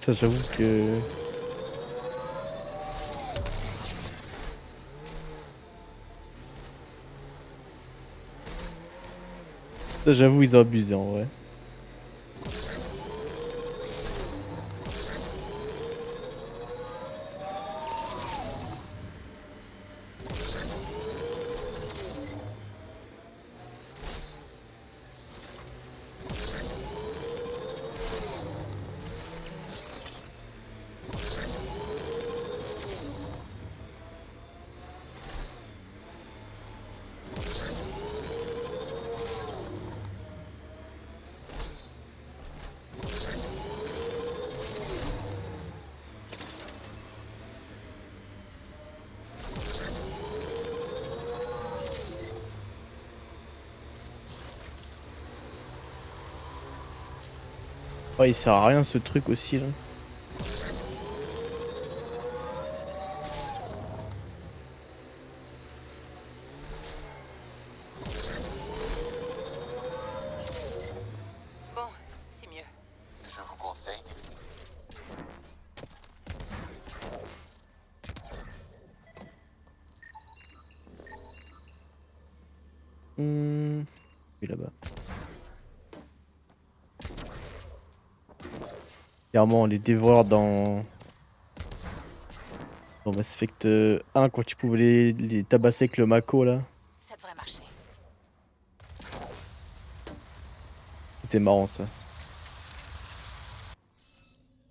Ça, j'avoue que... Ça, j'avoue, ils ont abusé en vrai. Ouais, il sert à rien ce truc aussi là. Bon, c'est mieux. Je vous conseille. Oui, là-bas. Clairement, les dévoreurs dans Mass Effect 1, quand tu pouvais les tabasser avec le Mako là, Ça devrait marcher. c'était marrant ça.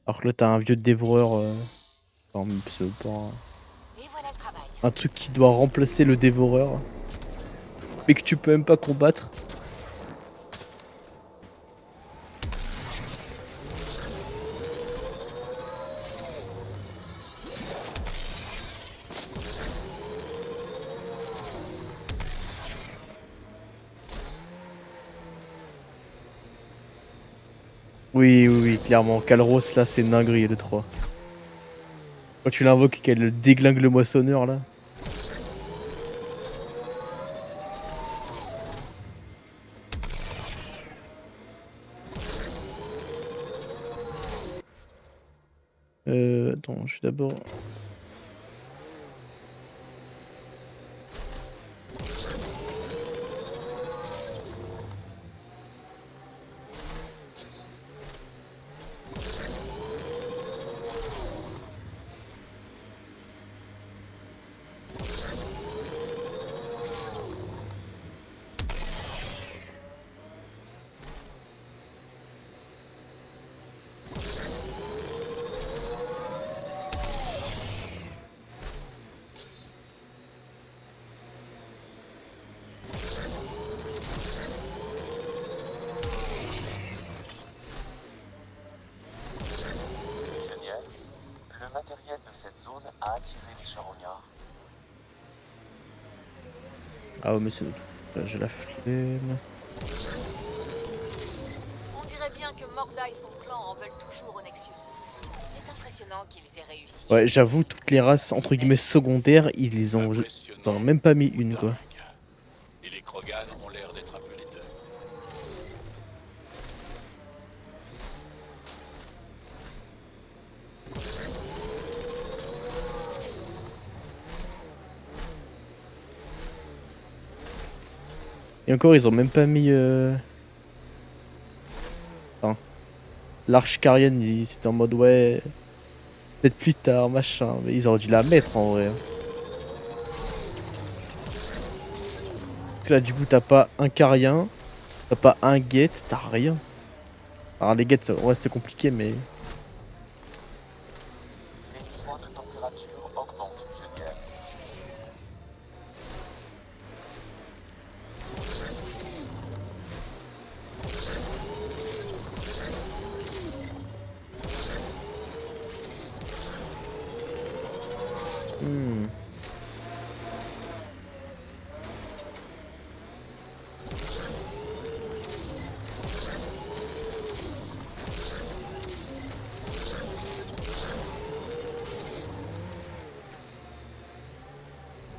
Alors que là, t'as un vieux dévoreur. Enfin, c'est pas Et voilà le travail. un truc qui doit remplacer le dévoreur. Mais que tu peux même pas combattre. Oui, oui, oui, clairement. Calros, là, c'est une dinguerie, le 3. Quand tu l'invoques et qu'elle déglingue le moissonneur, là. Attends, je suis d'abord... Génial. Le matériel de cette zone a attiré les charognards. Ah ouais, mais c'est tout. Là, j'ai la flemme. On dirait bien que Morda et son clan en veulent toujours au Nexus. C'est impressionnant qu'ils aient réussi. Ouais, j'avoue, toutes les races, entre guillemets, secondaires, ils les ont... Ils en ont même pas mis une, quoi. Et les Krogan ont l'air d'être un peu les deux. Et encore, ils ont même pas mis... Enfin, l'arche Carienne, c'était en mode, ouais... Peut-être plus tard, machin. Mais ils auraient dû la mettre, en vrai. Parce que là, du coup, t'as pas un Carien, t'as pas un Geth, t'as rien. Alors, les Geth, ouais, c'était compliqué, mais... Les niveaux de température augmentent, pionnière.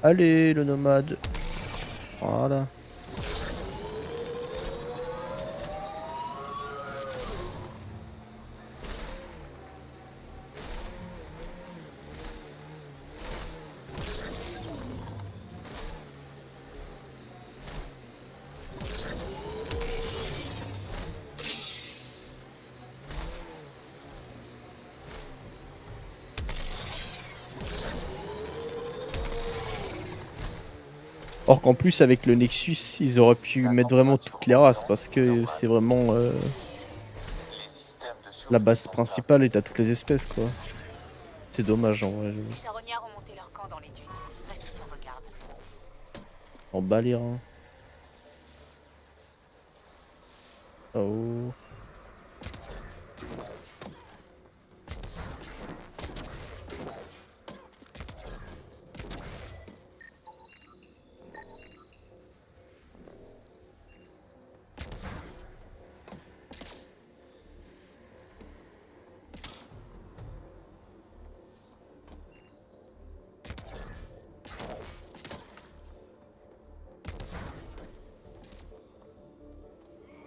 Allez, le nomade. Voilà. Or qu'en plus avec le Nexus, ils auraient pu mettre vraiment toutes les races parce que c'est vraiment la base principale et t'as toutes les espèces quoi. C'est dommage en vrai. Les charognards ont monté leur camp dans les dunes. Reste sur vos gardes. En bas les reins. Oh.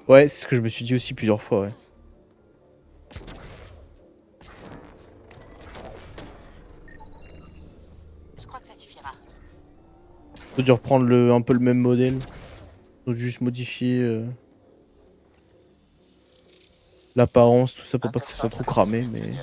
Ouais, c'est ce que je me suis dit aussi plusieurs fois, ouais. Je crois que ça suffira. Faut dû reprendre un peu le même modèle. Faut juste modifier l'apparence, tout ça pour pas que ça soit trop cramé, mais...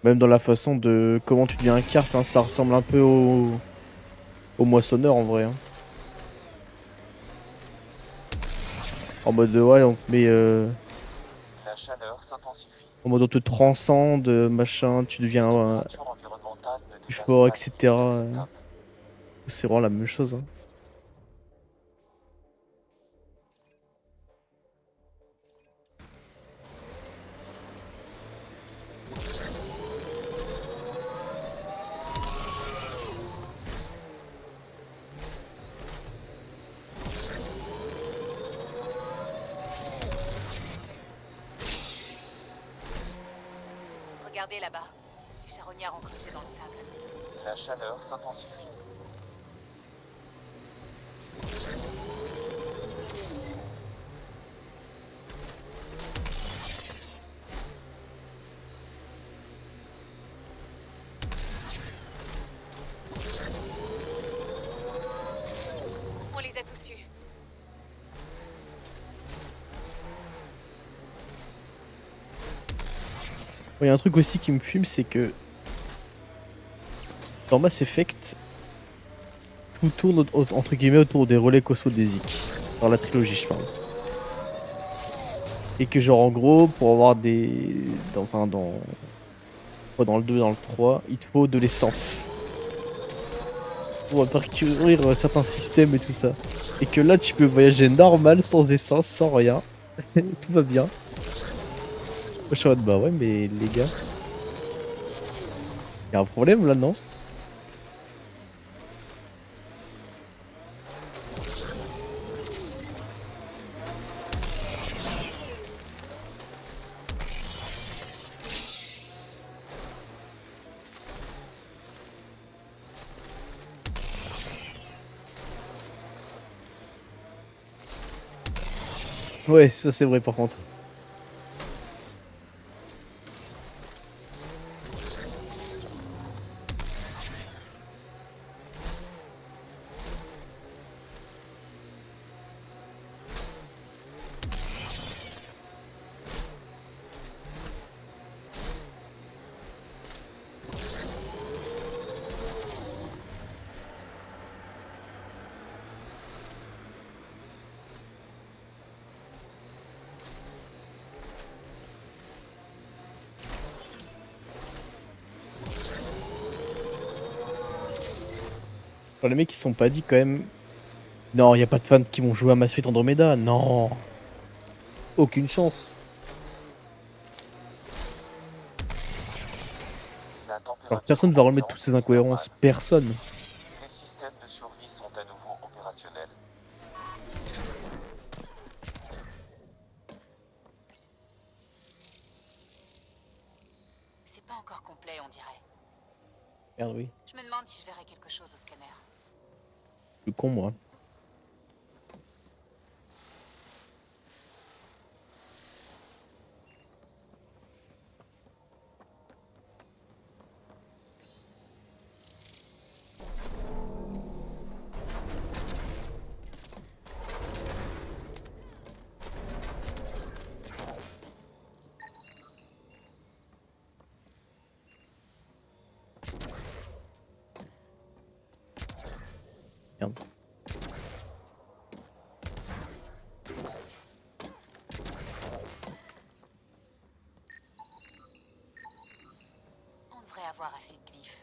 Même dans la façon de comment tu deviens un carte, hein, ça ressemble un peu au moissonneur en vrai. Hein. En mode ouais, on te met La chaleur s'intensifie. en mode on te transcende, machin, tu deviens Température environnementale ne plus dépasse fort, pas etc. les limites acceptables. C'est vraiment la même chose. Hein. Regardez là-bas. Les charognards ont creusé dans le sable. La chaleur s'intensifie. On les a tous eus. Il y a un truc aussi qui me fume, c'est que dans Mass Effect, tout tourne entre guillemets autour des relais cosmodésiques. Dans la trilogie, je parle. Et que genre en gros, pour avoir des... dans le 2, dans le 3, il te faut de l'essence. Pour parcourir certains systèmes et tout ça. Et que là, tu peux voyager normal, sans essence, sans rien. Tout va bien. Je suis en mode, bah ouais, mais les gars... Y'a un problème là, non? Ouais, ça c'est vrai par contre. Genre, les mecs ils se sont pas dit quand même. Non, y a pas de fans qui vont jouer à Mass Effect Andromeda. Non. Aucune chance. Alors personne va remettre toutes ces incohérences. Personne. Les systèmes de survie sont à nouveau opérationnels. Merde, oui. Je me demande si je verrai quelque chose au scanner. Je suis con, moi. Merde. On devrait avoir assez de glyphes.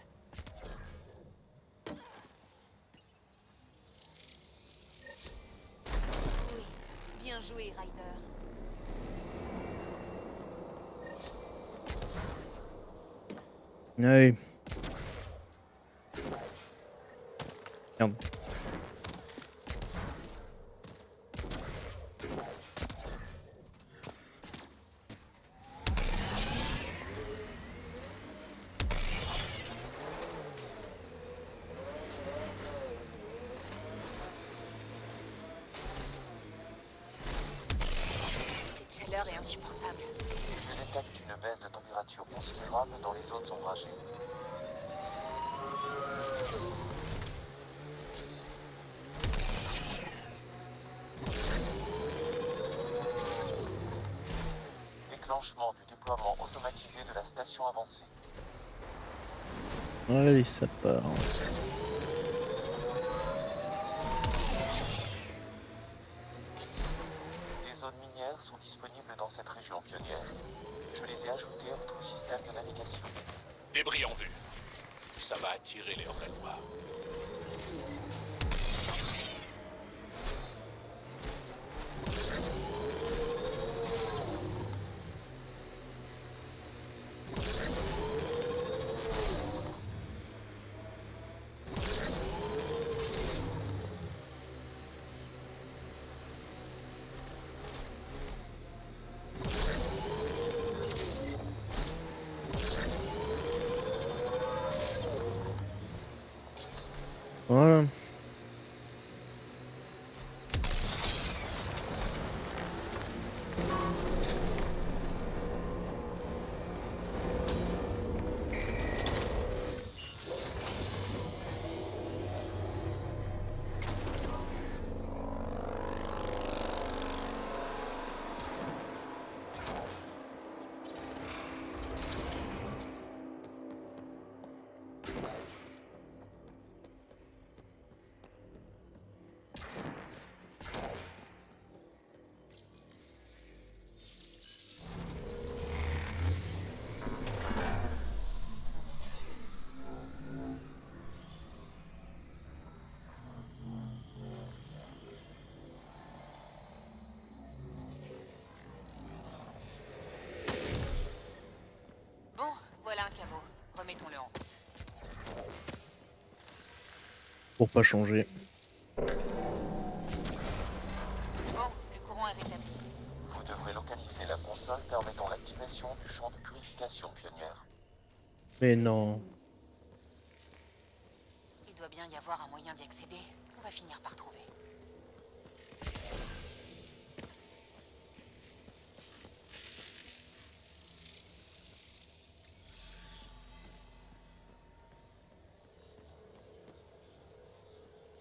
Oui, bien joué, Ryder. Ouais. Merde. Cette chaleur est insupportable. Je détecte une baisse de température considérable dans les zones ombragées. Déclenchement du déploiement automatisé de la station avancée. Allez, ça part. Les zones minières sont disponibles dans cette région pionnière. Je les ai ajoutées à votre système de navigation. Débris en vue. Ça va attirer les Red-Noirs. Voilà. Bon, voilà un caveau. Remettons-le en route. Pour pas changer. Bon, le courant est rétabli. Vous devrez localiser la console permettant l'activation du champ de purification pionnière. Mais non. Il doit bien y avoir un moyen d'y accéder. On va finir par trouver.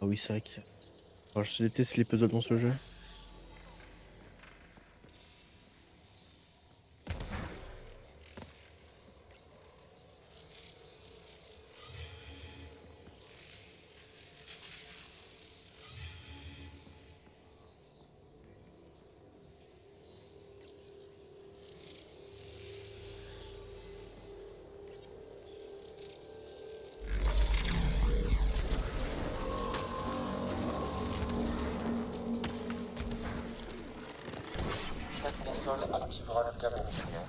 Ah oui, c'est vrai que... Alors, je déteste les puzzles dans ce jeu. Cette console activera le câble nucléaire.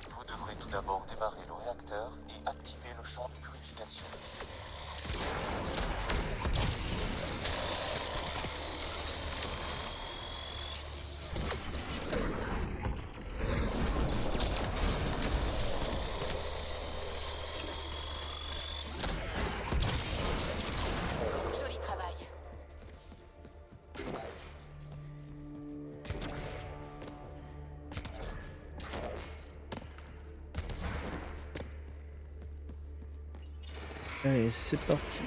Vous devrez tout d'abord démarrer le réacteur et activer le champ de purification. Allez, c'est parti.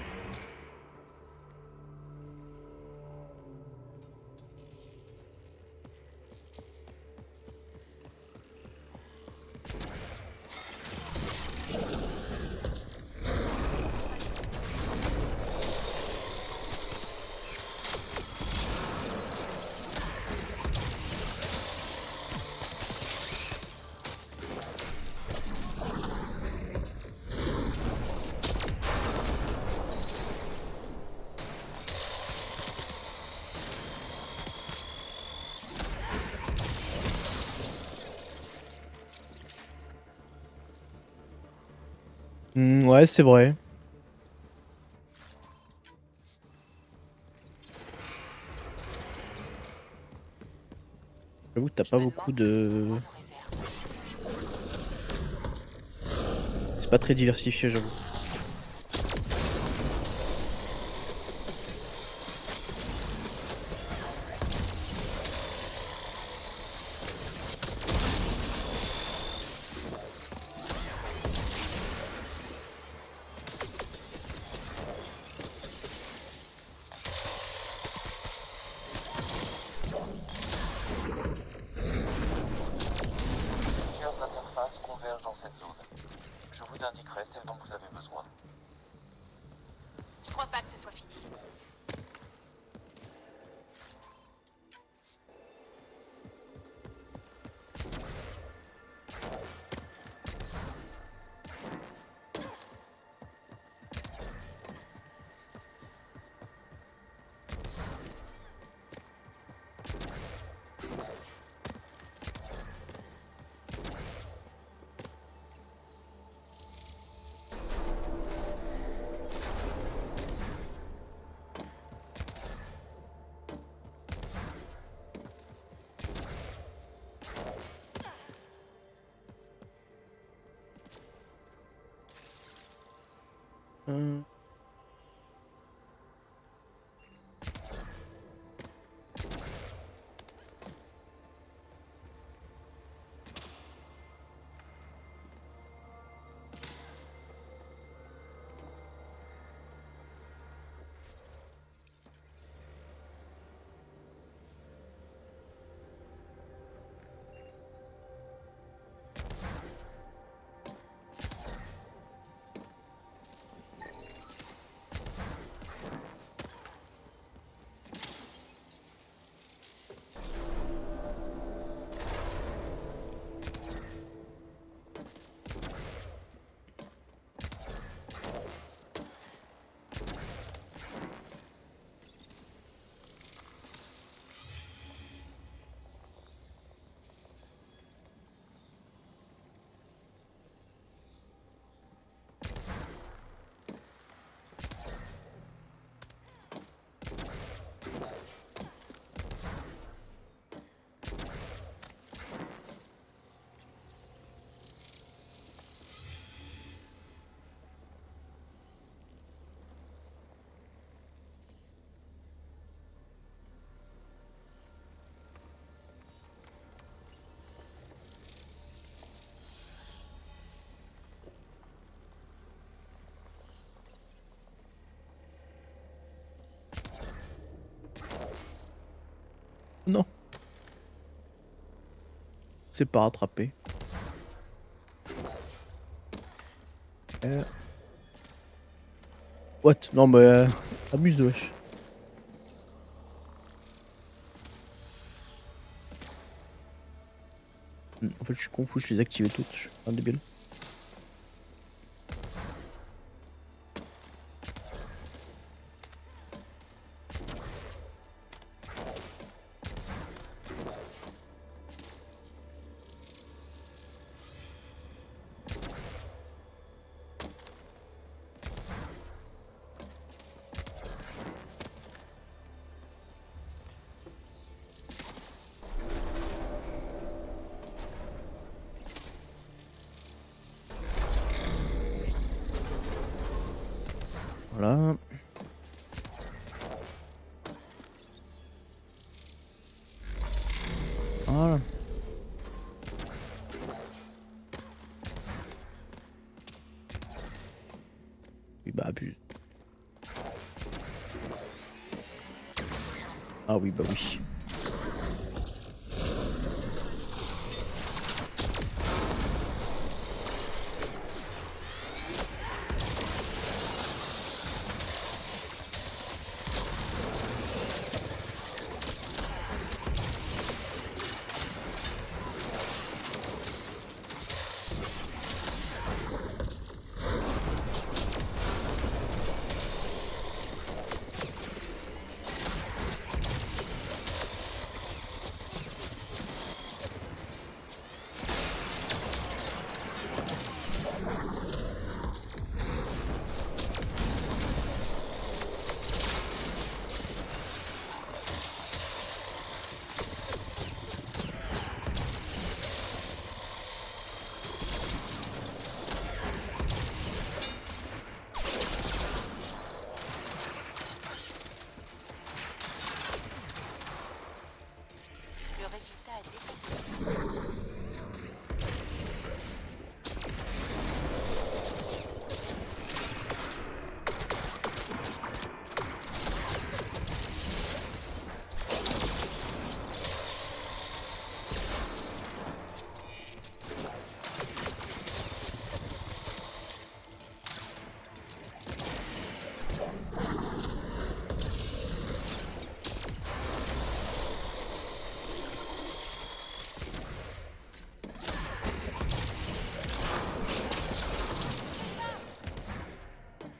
Ouais, c'est vrai. J'avoue que t'as pas beaucoup de... C'est pas très diversifié, j'avoue. Plusieurs interfaces convergent dans cette zone. Je vous indiquerai celle dont vous avez besoin. Je crois pas que ce soit fini. Non. C'est pas rattrapé. What? Non mais abuse de wesh. En fait je suis confus, je les ai activées toutes, je suis un débile. Voilà. Voilà. Et bah abuse. Ah oui, bah oui. Le résultat est dépassé.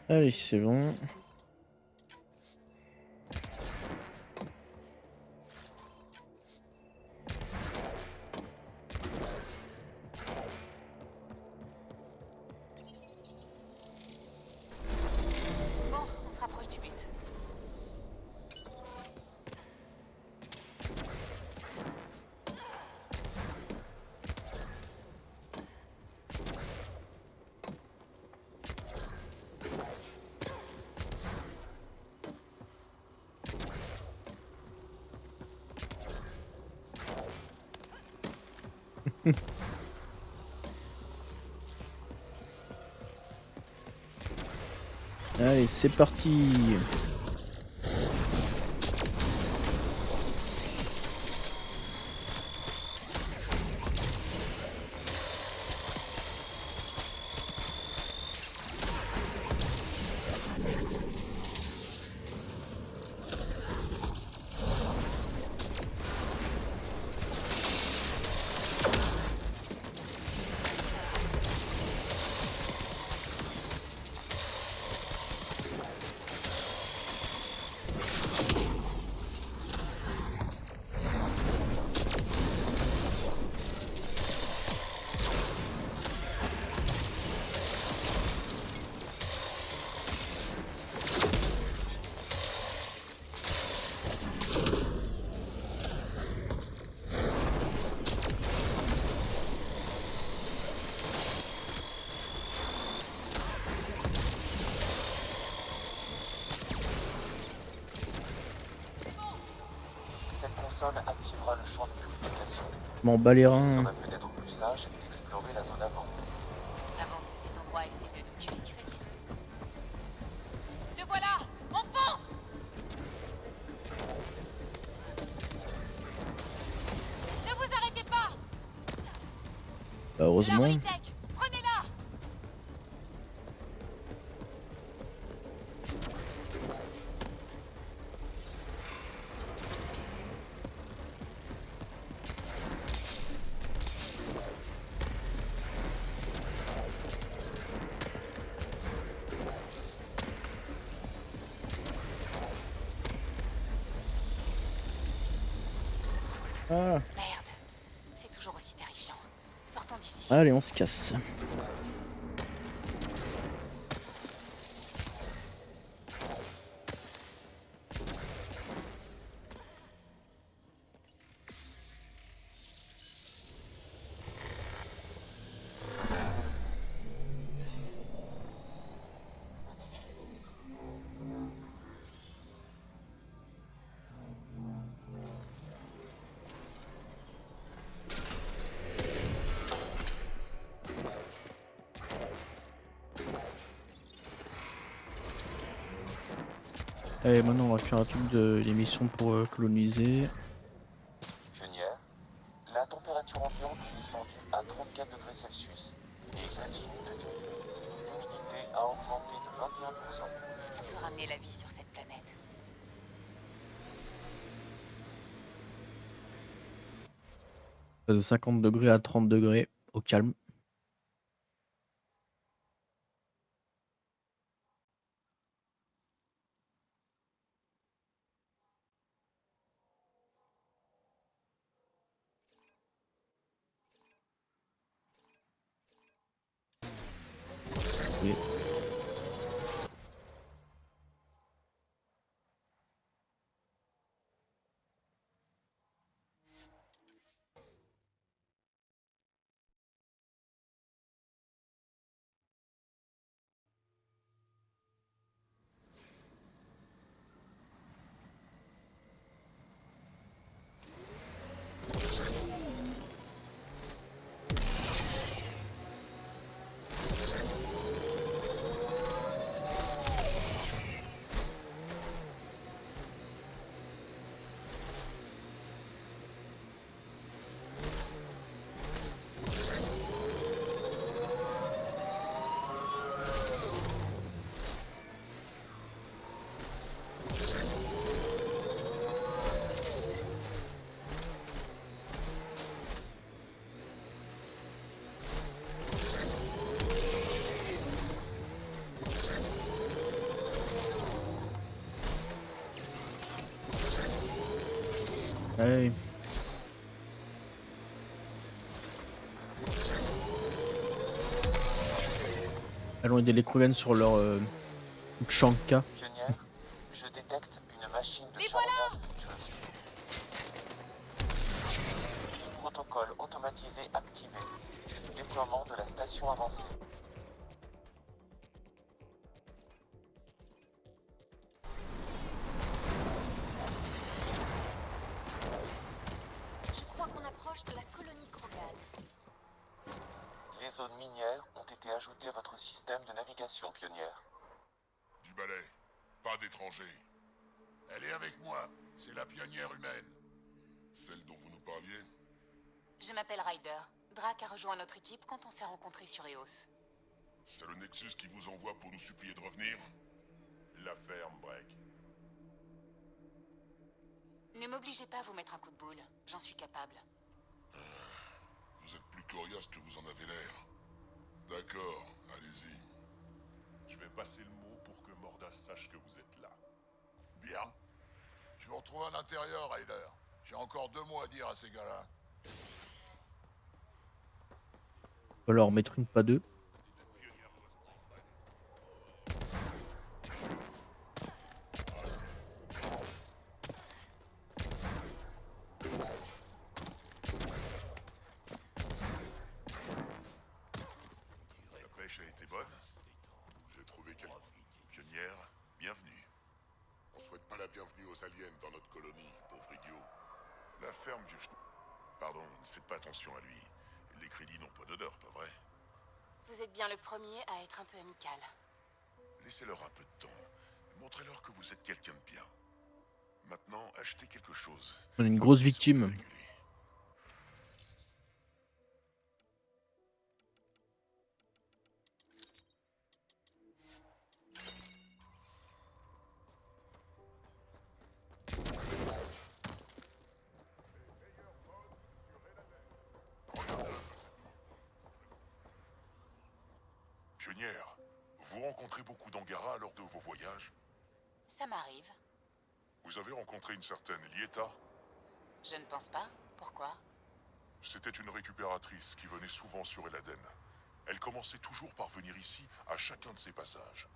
Allez, c'est bon. Bon, on se rapproche du but. Allez, c'est parti. Cette console activera le champ de purification. M'en bats les Il reins. serait peut-être plus sage d'explorer la zone avant. Avant que cet endroit essaie de nous tuer, tu veux dire? Le voilà! On fonce! Ne vous arrêtez pas! Bah, heureusement. Laboritech, prenez-la! Ah. Merde, c'est toujours aussi terrifiant. Sortons d'ici. Allez, on se casse. Allez, maintenant, on va faire un truc de l'émission pour coloniser. Pionnière, la température ambiante est descendue à 34 degrés Celsius et continue de diminuer. L'humidité a augmenté de 21%. On peut ramener la vie sur cette planète. De 50 degrés à 30 degrés, au calme. Oui. Allez. Allons aider les Krogans sur leur Chanka. Pionnière, je détecte une machine de Les charognard infectieuse. Protocole automatisé activé. Déploiement de la station avancée. Je crois qu'on approche de la colonie Krogan. Les zones minières ont été ajoutées à votre système de navigation, Pionnière. Du balai, pas d'étrangers. Elle est avec moi, c'est la pionnière humaine. Celle dont vous nous parliez? Je m'appelle Ryder. Drac a rejoint notre équipe quand on s'est rencontrés sur Eos. C'est le Nexus qui vous envoie pour nous supplier de revenir? La ferme, Break. Ne m'obligez pas à vous mettre un coup de boule. J'en suis capable. Vous êtes plus coriace que vous en avez l'air. D'accord, allez-y. Je vais passer le mot pour que Mordas sache que vous êtes là. Bien. Je vous retrouve à l'intérieur, Ryder. J'ai encore 2 mots à dire à ces gars-là. On va leur mettre une, pas deux. La pêche a été bonne. J'ai trouvé quelqu'un. Pionnière, bienvenue. On souhaite pas la bienvenue aux aliens dans notre colonie, pauvre idiot. La ferme, vieux Pardon, ne faites pas attention à lui. Les crédits n'ont pas d'odeur, pas vrai? Vous êtes bien le premier à être un peu amical. Laissez-leur un peu de temps. Montrez-leur que vous êtes quelqu'un de bien. Maintenant, achetez quelque chose. On a une grosse victime. Pionnière, vous rencontrez beaucoup d'Angara lors de vos voyages? Ça m'arrive. Vous avez rencontré une certaine Lieta? Je ne pense pas. Pourquoi? C'était une récupératrice qui venait souvent sur Eladen. Elle commençait toujours par venir ici à chacun de ses passages.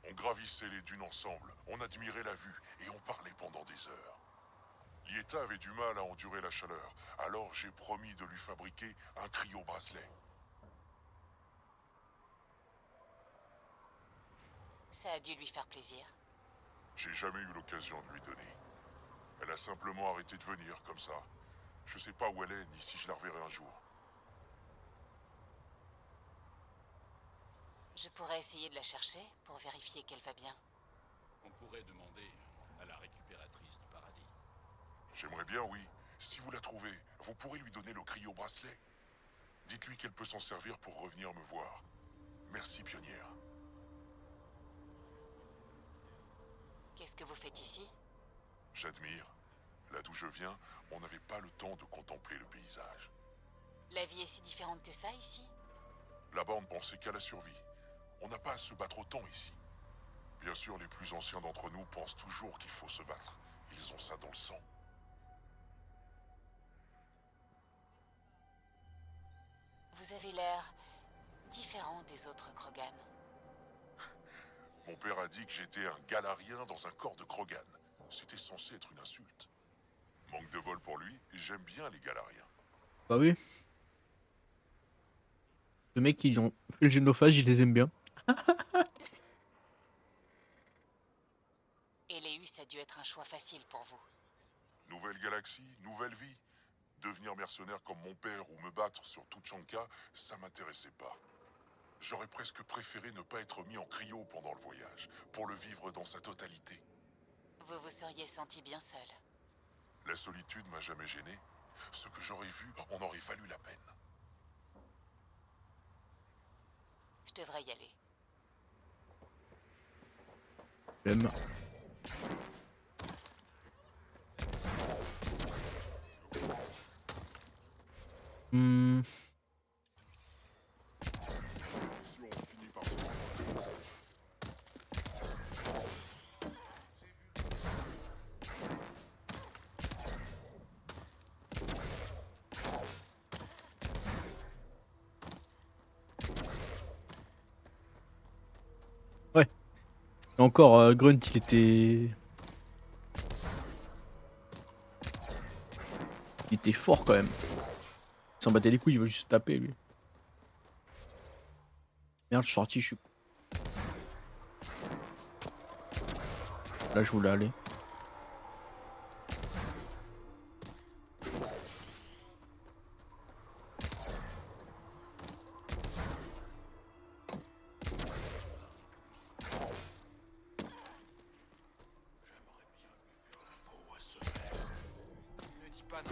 On gravissait les dunes ensemble, on admirait la vue et on parlait pendant des heures. Lieta avait du mal à endurer la chaleur, alors j'ai promis de lui fabriquer un cryo-bracelet. Ça a dû lui faire plaisir. J'ai jamais eu l'occasion de lui donner. Elle a simplement arrêté de venir comme ça. Je sais pas où elle est, ni si je la reverrai un jour. Je pourrais essayer de la chercher pour vérifier qu'elle va bien. On pourrait pourrais demander à la récupératrice du paradis. J'aimerais bien, oui. Si vous la trouvez, vous pourrez lui donner le cryo-bracelet. Dites-lui qu'elle peut s'en servir pour revenir me voir. Merci, pionnière. Qu'est-ce que vous faites ici? J'admire. Là d'où je viens, on n'avait pas le temps de contempler le paysage. La vie est si différente que ça ici? Là-bas, on ne pensait qu'à la survie. On n'a pas à se battre autant ici. Bien sûr, les plus anciens d'entre nous pensent toujours qu'il faut se battre. Ils ont ça dans le sang. Vous avez l'air différent des autres Krogan. Mon père a dit que j'étais un galarien dans un corps de Krogan. C'était censé être une insulte. Manque de bol pour lui, j'aime bien les galariens. Bah oui. Le mec, ils ont fait le génophage, il les aime bien. Eleus a dû être un choix facile pour vous. Nouvelle galaxie, nouvelle vie. Devenir mercenaire comme mon père ou me battre sur Tuchanka, ça m'intéressait pas. J'aurais presque préféré ne pas être mis en cryo pendant le voyage, pour le vivre dans sa totalité. Vous vous seriez senti bien seul. La solitude m'a jamais gêné. Ce que j'aurais vu en aurait valu la peine. Je devrais y aller. J'aime. Ouais. Et encore, Grunt, il était... Il était fort quand même. Il s'en battait les couilles, il veut juste taper lui. Merde, je suis sorti, je suis... Là, je voulais aller. Ne dis pas non.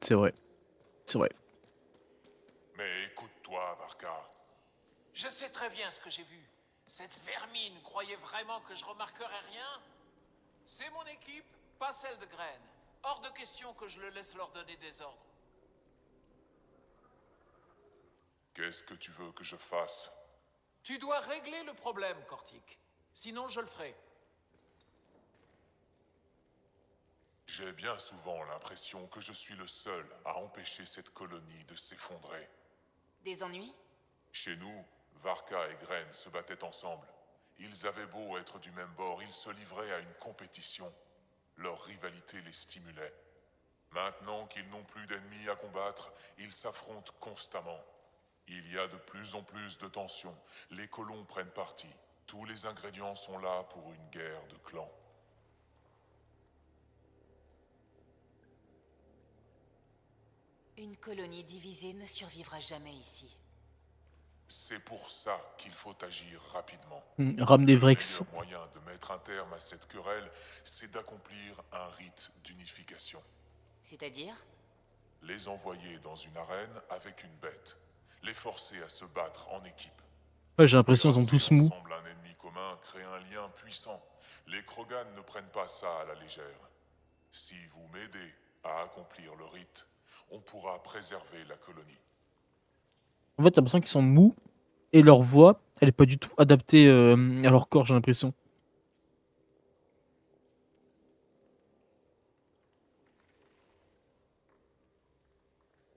C'est vrai. C'est vrai. Mais écoute-toi, Varka. Je sais très bien ce que j'ai vu. Cette vermine croyait vraiment que je remarquerais rien? C'est mon équipe, pas celle de Graine. Hors de question que je le laisse leur donner des ordres. Qu'est-ce que tu veux que je fasse? Tu dois régler le problème, Cortic. Sinon, je le ferai. J'ai bien souvent l'impression que je suis le seul à empêcher cette colonie de s'effondrer. Des ennuis? Chez nous, Varka et Graine se battaient ensemble. Ils avaient beau être du même bord, ils se livraient à une compétition. Leur rivalité les stimulait. Maintenant qu'ils n'ont plus d'ennemis à combattre, ils s'affrontent constamment. Il y a de plus en plus de tensions. Les colons prennent parti. Tous les ingrédients sont là pour une guerre de clans. Une colonie divisée ne survivra jamais ici. C'est pour ça qu'il faut agir rapidement. Ramener Vrex. Le meilleur moyen de mettre un terme à cette querelle, c'est d'accomplir un rite d'unification. C'est-à-dire? Les envoyer dans une arène avec une bête. Les forcer à se battre en équipe. Ouais, j'ai l'impression qu'ils sont tous mous. Ensemble, un ennemi commun crée un lien puissant. Les Krogan ne prennent pas ça à la légère. Si vous m'aidez à accomplir le rite, on pourra préserver la colonie. En fait, t'as l'impression qu'ils sont mous et leur voix, elle est pas du tout adaptée à leur corps, j'ai l'impression.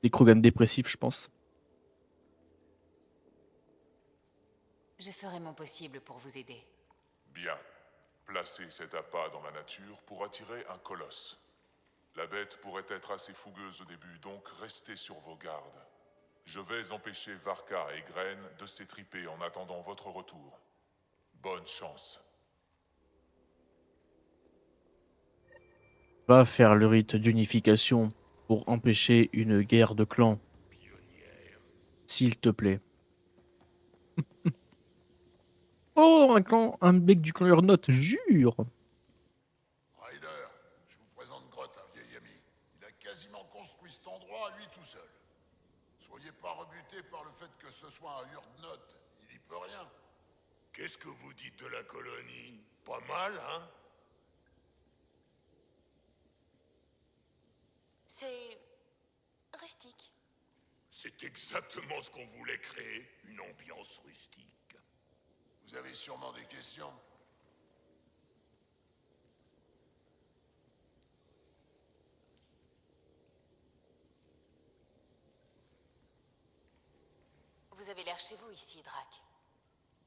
Les Krogan dépressifs, je pense. Je ferai mon possible pour vous aider. Bien. Placez cet appât dans la nature pour attirer un colosse. La bête pourrait être assez fougueuse au début, donc restez sur vos gardes. Je vais empêcher Varka et Gren de s'étriper en attendant votre retour. Bonne chance. Va faire le rite d'unification pour empêcher une guerre de clans. S'il te plaît. Oh, un mec du clan Urnote, jure. Ryder, je vous présente Groth, un vieil ami. Il a quasiment construit cet endroit à lui tout seul. Soyez pas rebutés par le fait que ce soit un Urdnote, il y peut rien. Qu'est-ce que vous dites de la colonie? Pas mal, hein? C'est rustique. C'est exactement ce qu'on voulait créer, une ambiance rustique. Vous avez sûrement des questions. Vous avez l'air chez vous ici, Drac.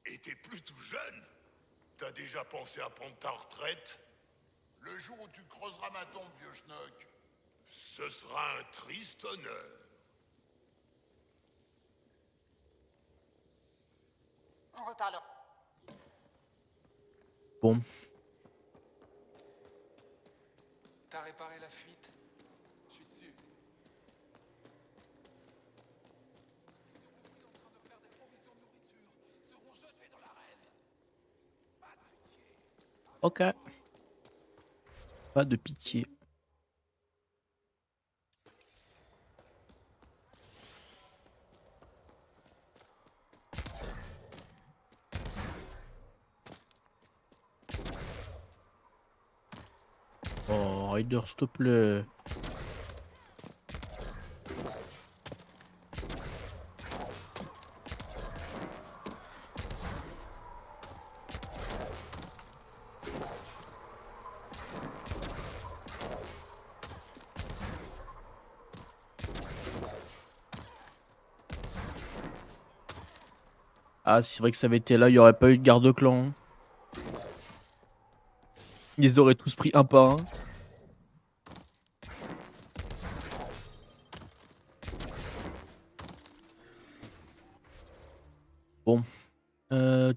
Et t'es plus tout jeune? T'as déjà pensé à prendre ta retraite? Le jour où tu creuseras ma tombe, vieux schnock. Ce sera un triste honneur. On reparlera. Bon. T'as réparé la fuite? Je suis dessus. Ok. Pas de pitié. Oh, Ryder, s'il te plaît. Ah, c'est vrai que ça avait été là, il n'y aurait pas eu de garde-clan. Hein. Ils auraient tous pris un par un. Bon. Euh...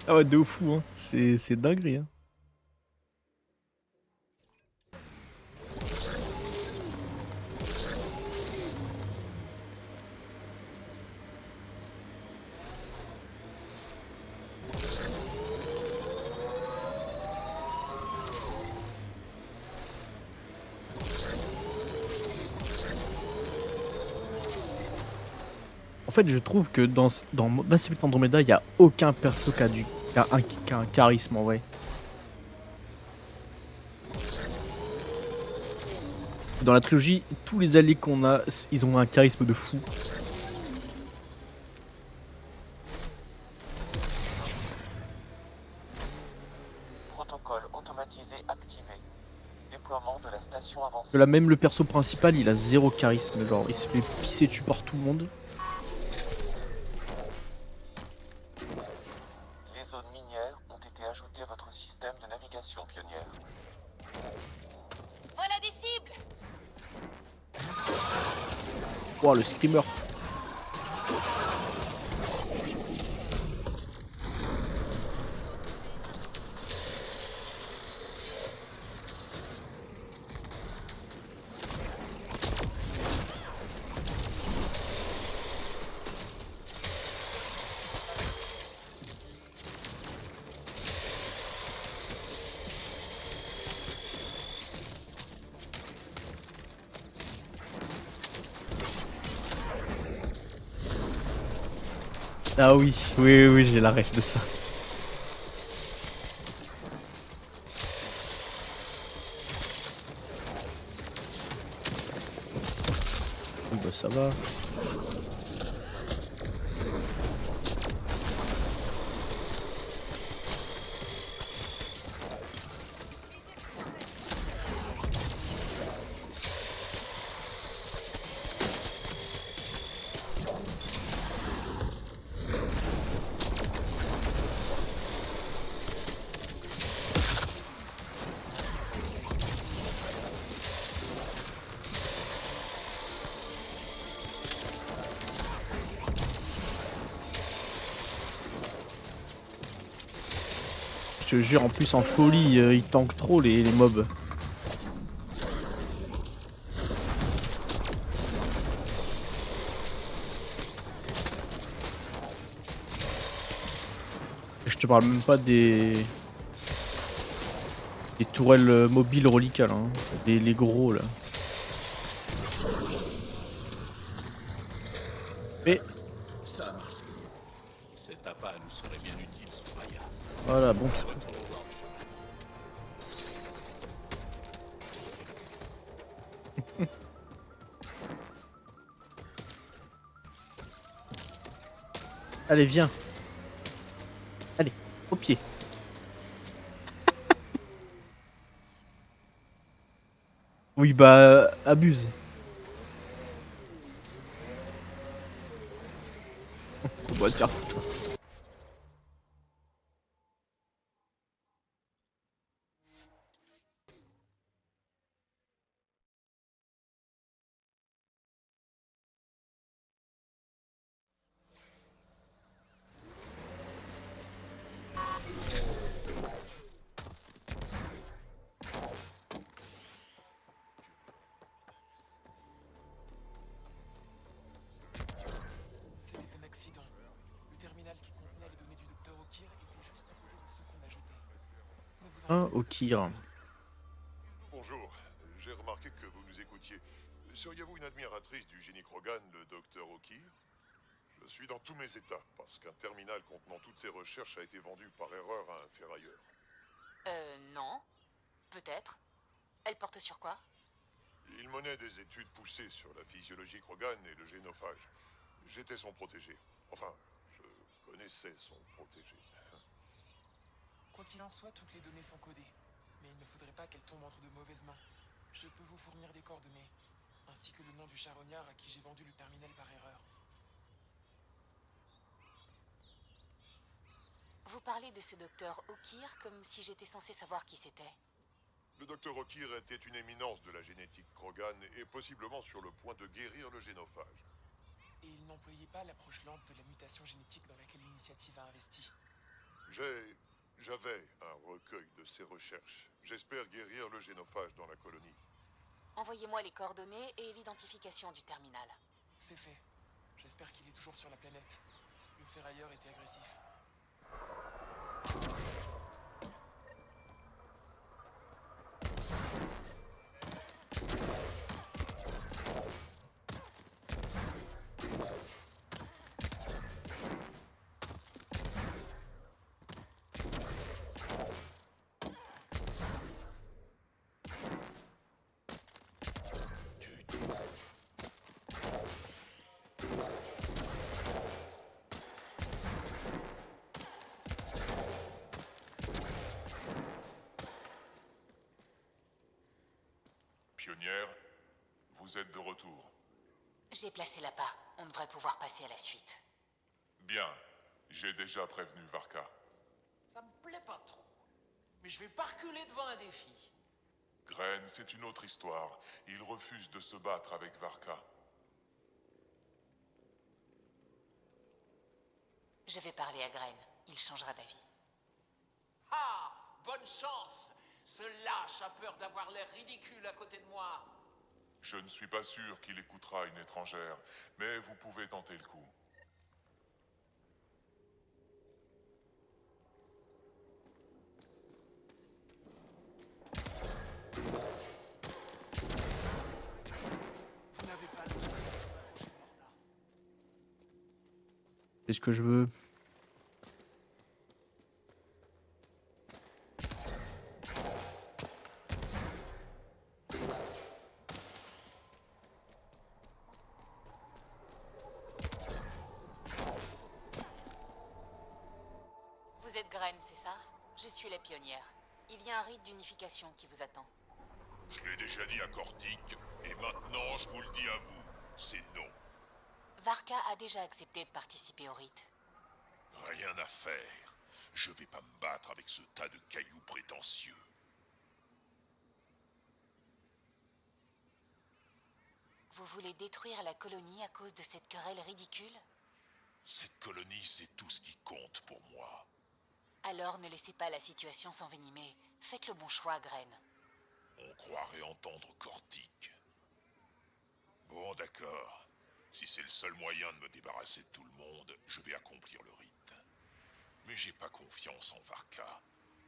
Ah ouais, de fou, hein. C'est dinguerie, hein. En fait, je trouve que dans Mass Effect Andromeda, il n'y a aucun perso qui a un charisme en vrai. Dans la trilogie, tous les alliés qu'on a, ils ont un charisme de fou. Protocole automatisé activé. Déploiement de la station avancée. Là, même le perso principal, il a zéro charisme. Genre, il se fait pisser dessus par tout le monde. Les zones minières ont été ajoutées à votre système de navigation pionnière. Voilà des cibles! Oh, le screamer. Ah oui, oui, oui, j'ai la ref de ça. Oui, bah ça va. Je te jure, en plus en folie, ils tankent trop les mobs. Je te parle même pas des tourelles mobiles relicales, hein. Les gros là. Mais Ça a marché. Cet appât nous serait bien utile, Soraya. voilà, bon. On va te revoir le chemin. Allez, viens. Allez, au pied. Oui, bah, abuse. On va te faire foutre. C'était un accident. Le terminal qui contenait les données du docteur O'Keefe était juste à côté de ceux qu'on a jetés. Ne vous Ah, inquiétez au kir. Bonjour, j'ai remarqué que vous nous écoutiez. Seriez-vous une admiratrice du génie Krogan, le docteur O'Keefe? Je suis dans tous mes états, parce qu'un terminal contenant toutes ces recherches a été vendu par erreur à un ferrailleur. Non. Peut-être. Elle porte sur quoi? Il menait des études poussées sur la physiologie Krogan et le génophage. J'étais son protégé. Enfin, je connaissais son protégé. Quoi qu'il en soit, toutes les données sont codées. Mais il ne faudrait pas qu'elles tombent entre de mauvaises mains. Je peux vous fournir des coordonnées, ainsi que le nom du charognard à qui j'ai vendu le terminal par erreur. Vous parlez de ce docteur O'Keefe comme si j'étais censé savoir qui c'était. Le docteur O'Keefe était une éminence de la génétique Krogan et possiblement sur le point de guérir le génophage. Et il n'employait pas l'approche lente de la mutation génétique dans laquelle l'initiative a investi. J'avais un recueil de ses recherches. J'espère guérir le génophage dans la colonie. Envoyez-moi les coordonnées et l'identification du terminal. C'est fait. J'espère qu'il est toujours sur la planète. Le ferrailleur était agressif. Pionnière, vous êtes de retour. J'ai placé l'appât. On devrait pouvoir passer à la suite. Bien, j'ai déjà prévenu Varka. Ça me plaît pas trop. Mais je vais pas reculer devant un défi. Gren, c'est une autre histoire. Il refuse de se battre avec Varka. Je vais parler à Gren. Il changera d'avis. Ah, bonne chance. Ce lâche a peur d'avoir l'air ridicule à côté de moi. Je ne suis pas sûr qu'il écoutera une étrangère, mais vous pouvez tenter le coup. ce que je veux. Vous êtes Gren, c'est ça? Je suis la pionnière. Il y a un rite d'unification qui vous attend. Je l'ai déjà dit à Cortic, et maintenant je vous le dis à vous, c'est non. Varka a déjà accepté de participer au rite. Rien à faire. Je vais pas me battre avec ce tas de cailloux prétentieux. Vous voulez détruire la colonie à cause de cette querelle ridicule? Cette colonie, c'est tout ce qui compte pour moi. Alors ne laissez pas la situation s'envenimer. Faites le bon choix, Gren. On croirait entendre Cortic. Bon, d'accord. Si c'est le seul moyen de me débarrasser de tout le monde, je vais accomplir le rite. Mais j'ai pas confiance en Varka.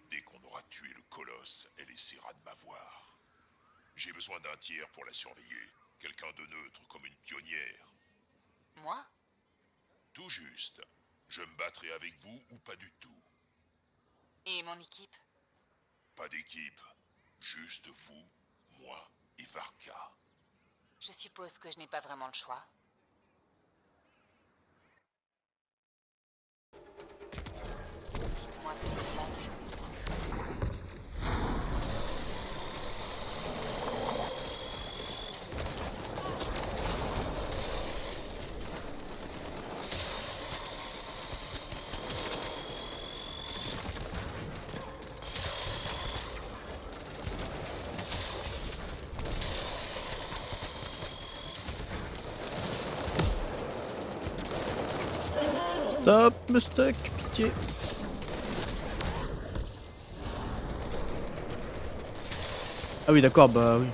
Dès qu'on aura tué le colosse, elle essaiera de m'avoir. J'ai besoin d'un tiers pour la surveiller. Quelqu'un de neutre, comme une pionnière. Moi? Tout juste. Je me battrai avec vous ou pas du tout. Et mon équipe? Pas d'équipe. Juste vous, moi et Varka. Je suppose que je n'ai pas vraiment le choix. Dites-moi ce qui se passe. Stop, me stuck, pitié. Ah oui, d'accord, bah oui.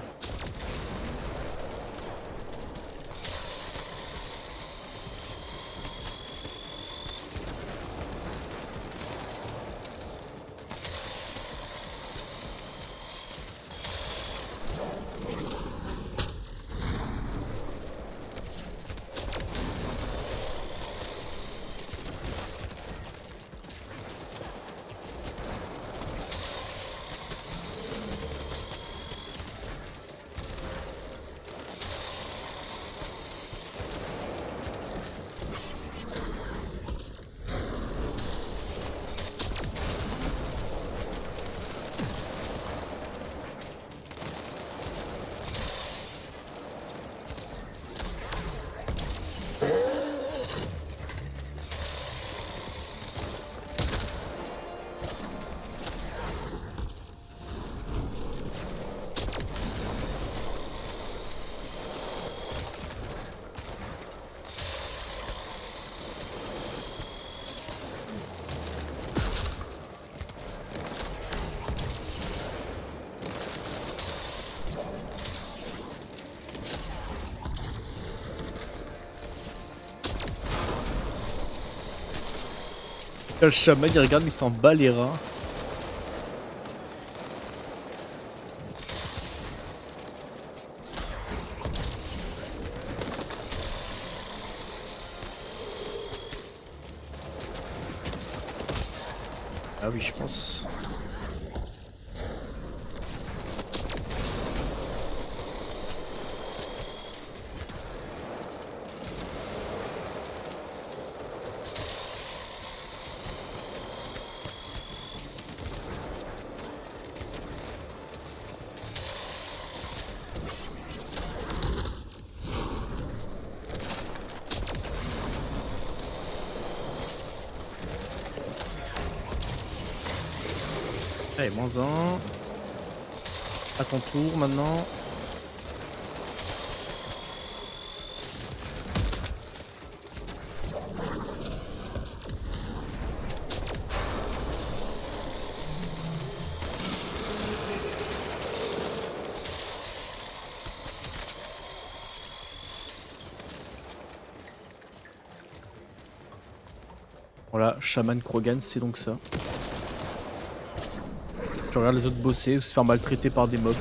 Le chaman il regarde, il s'en bat les reins. Ah oui, je pense. Allez, -1. À ton tour maintenant. Voilà, Shaman Krogan, c'est donc ça. Je regarde les autres bosser ou se faire maltraiter par des mobs.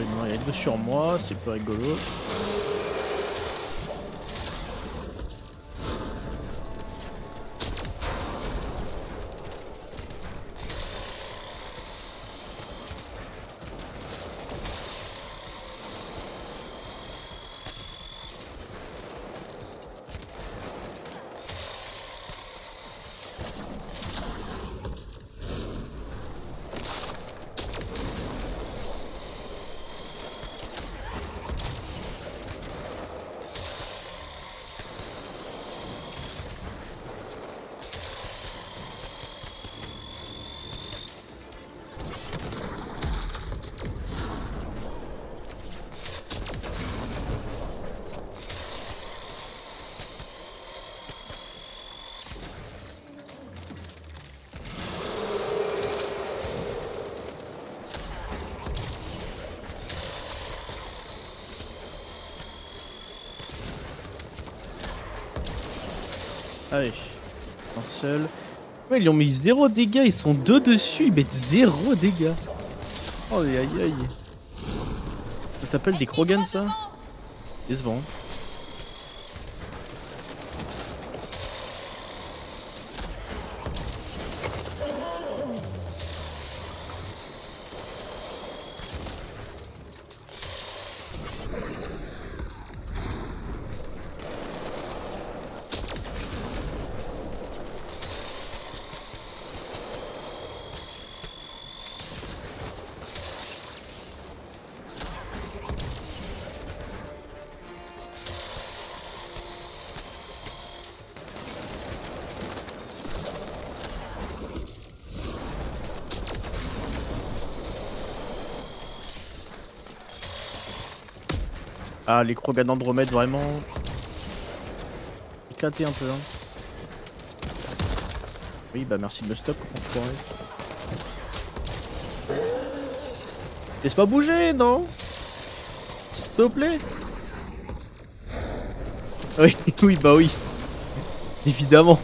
il y a deux sur moi, c'est plus rigolo. Allez, un seul. Ouais, ils ont mis 0 dégâts, ils sont 2 dessus, ils mettent 0 dégâts. Oh aïe aïe. Ça s'appelle des Krogan ça? Décevant. Ah, les Krogan d'Andromède, vraiment. Éclaté un peu, hein. Oui, bah merci de me stop, enfoiré. Laisse pas bouger, non? S'il te plaît. Oui, oui, bah oui. Évidemment.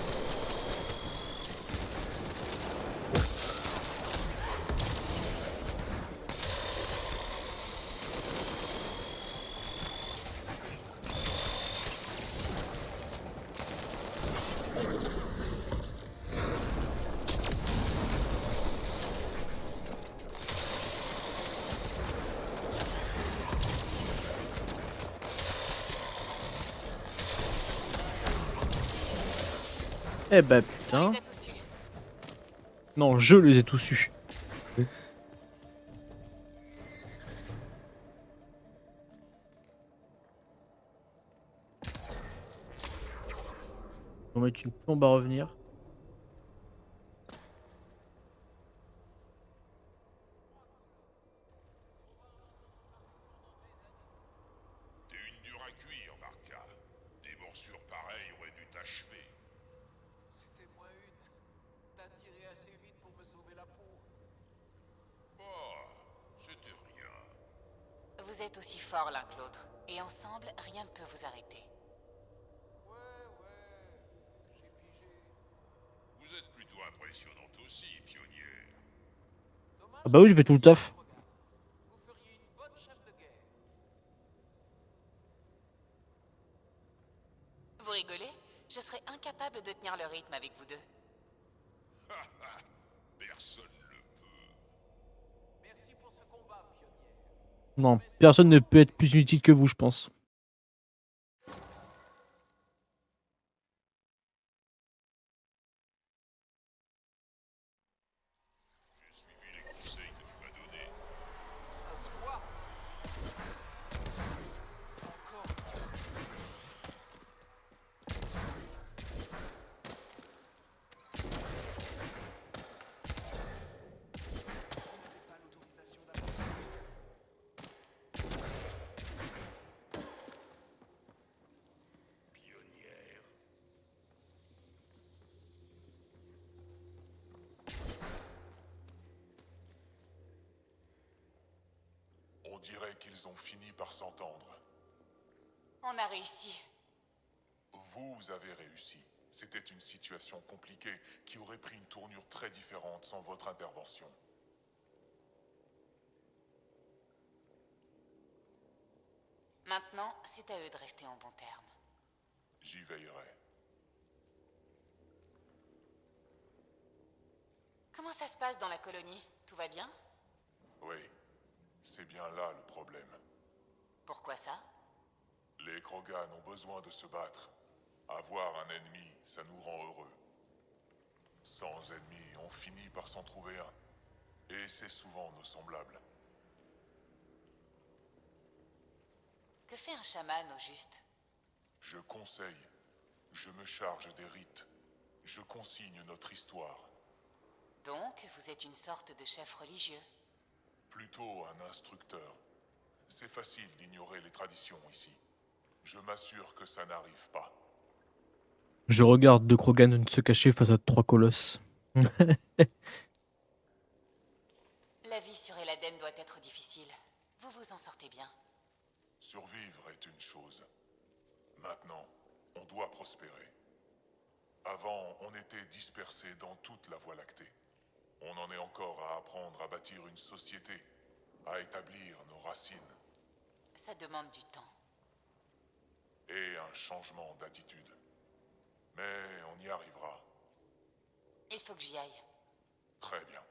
Eh bah putain. Non, je les ai tous eus. On va mettre une plombe à revenir. T'es une dure à cuire, Varka. Des morsures pareilles auraient dû t'achever. C'était moi une. T'as tiré assez vite pour me sauver la peau. Oh, c'était rien. Vous êtes aussi forts l'un que l'autre, et ensemble, rien ne peut vous arrêter. J'ai pigé. Vous êtes plutôt impressionnante aussi, pionnière. Ah bah oui, je fais tout le taf. Vous feriez une bonne chef de guerre. Vous rigolez? Je serais incapable de tenir le rythme avec vous deux. Personne le peut. Merci pour ce combat, pionnière. Non, personne ne peut être plus inutile que vous, je pense. J'ai suivi les conseils que tu m'as donnés. Ça se voit. Encore. Pionnière. On dirait qu'ils ont fini par s'entendre. On a réussi. Vous avez réussi. C'était une situation compliquée qui aurait pris une tournure très différente sans votre intervention. Maintenant, c'est à eux de rester en bons termes. J'y veillerai. Comment ça se passe dans la colonie? Tout va bien? Oui, c'est bien là le problème. Pourquoi ça? Les Krogan ont besoin de se battre. Avoir un ennemi, ça nous rend heureux. Sans ennemi, on finit par s'en trouver un. Et c'est souvent nos semblables. Que fait un chaman au juste? Je conseille. Je me charge des rites. Je consigne notre histoire. Donc, vous êtes une sorte de chef religieux. Plutôt un instructeur. C'est facile d'ignorer les traditions ici. Je m'assure que ça n'arrive pas. Je regarde deux Krogan se cacher face à 3 colosses. La vie sur Eladen doit être difficile. Vous vous en sortez bien. Survivre est une chose. Maintenant, on doit prospérer. Avant, on était dispersés dans toute la Voie lactée. On en est encore à apprendre à bâtir une société, à établir nos racines. Ça demande du temps. Et un changement d'attitude. Mais on y arrivera. Il faut que j'y aille. Très bien.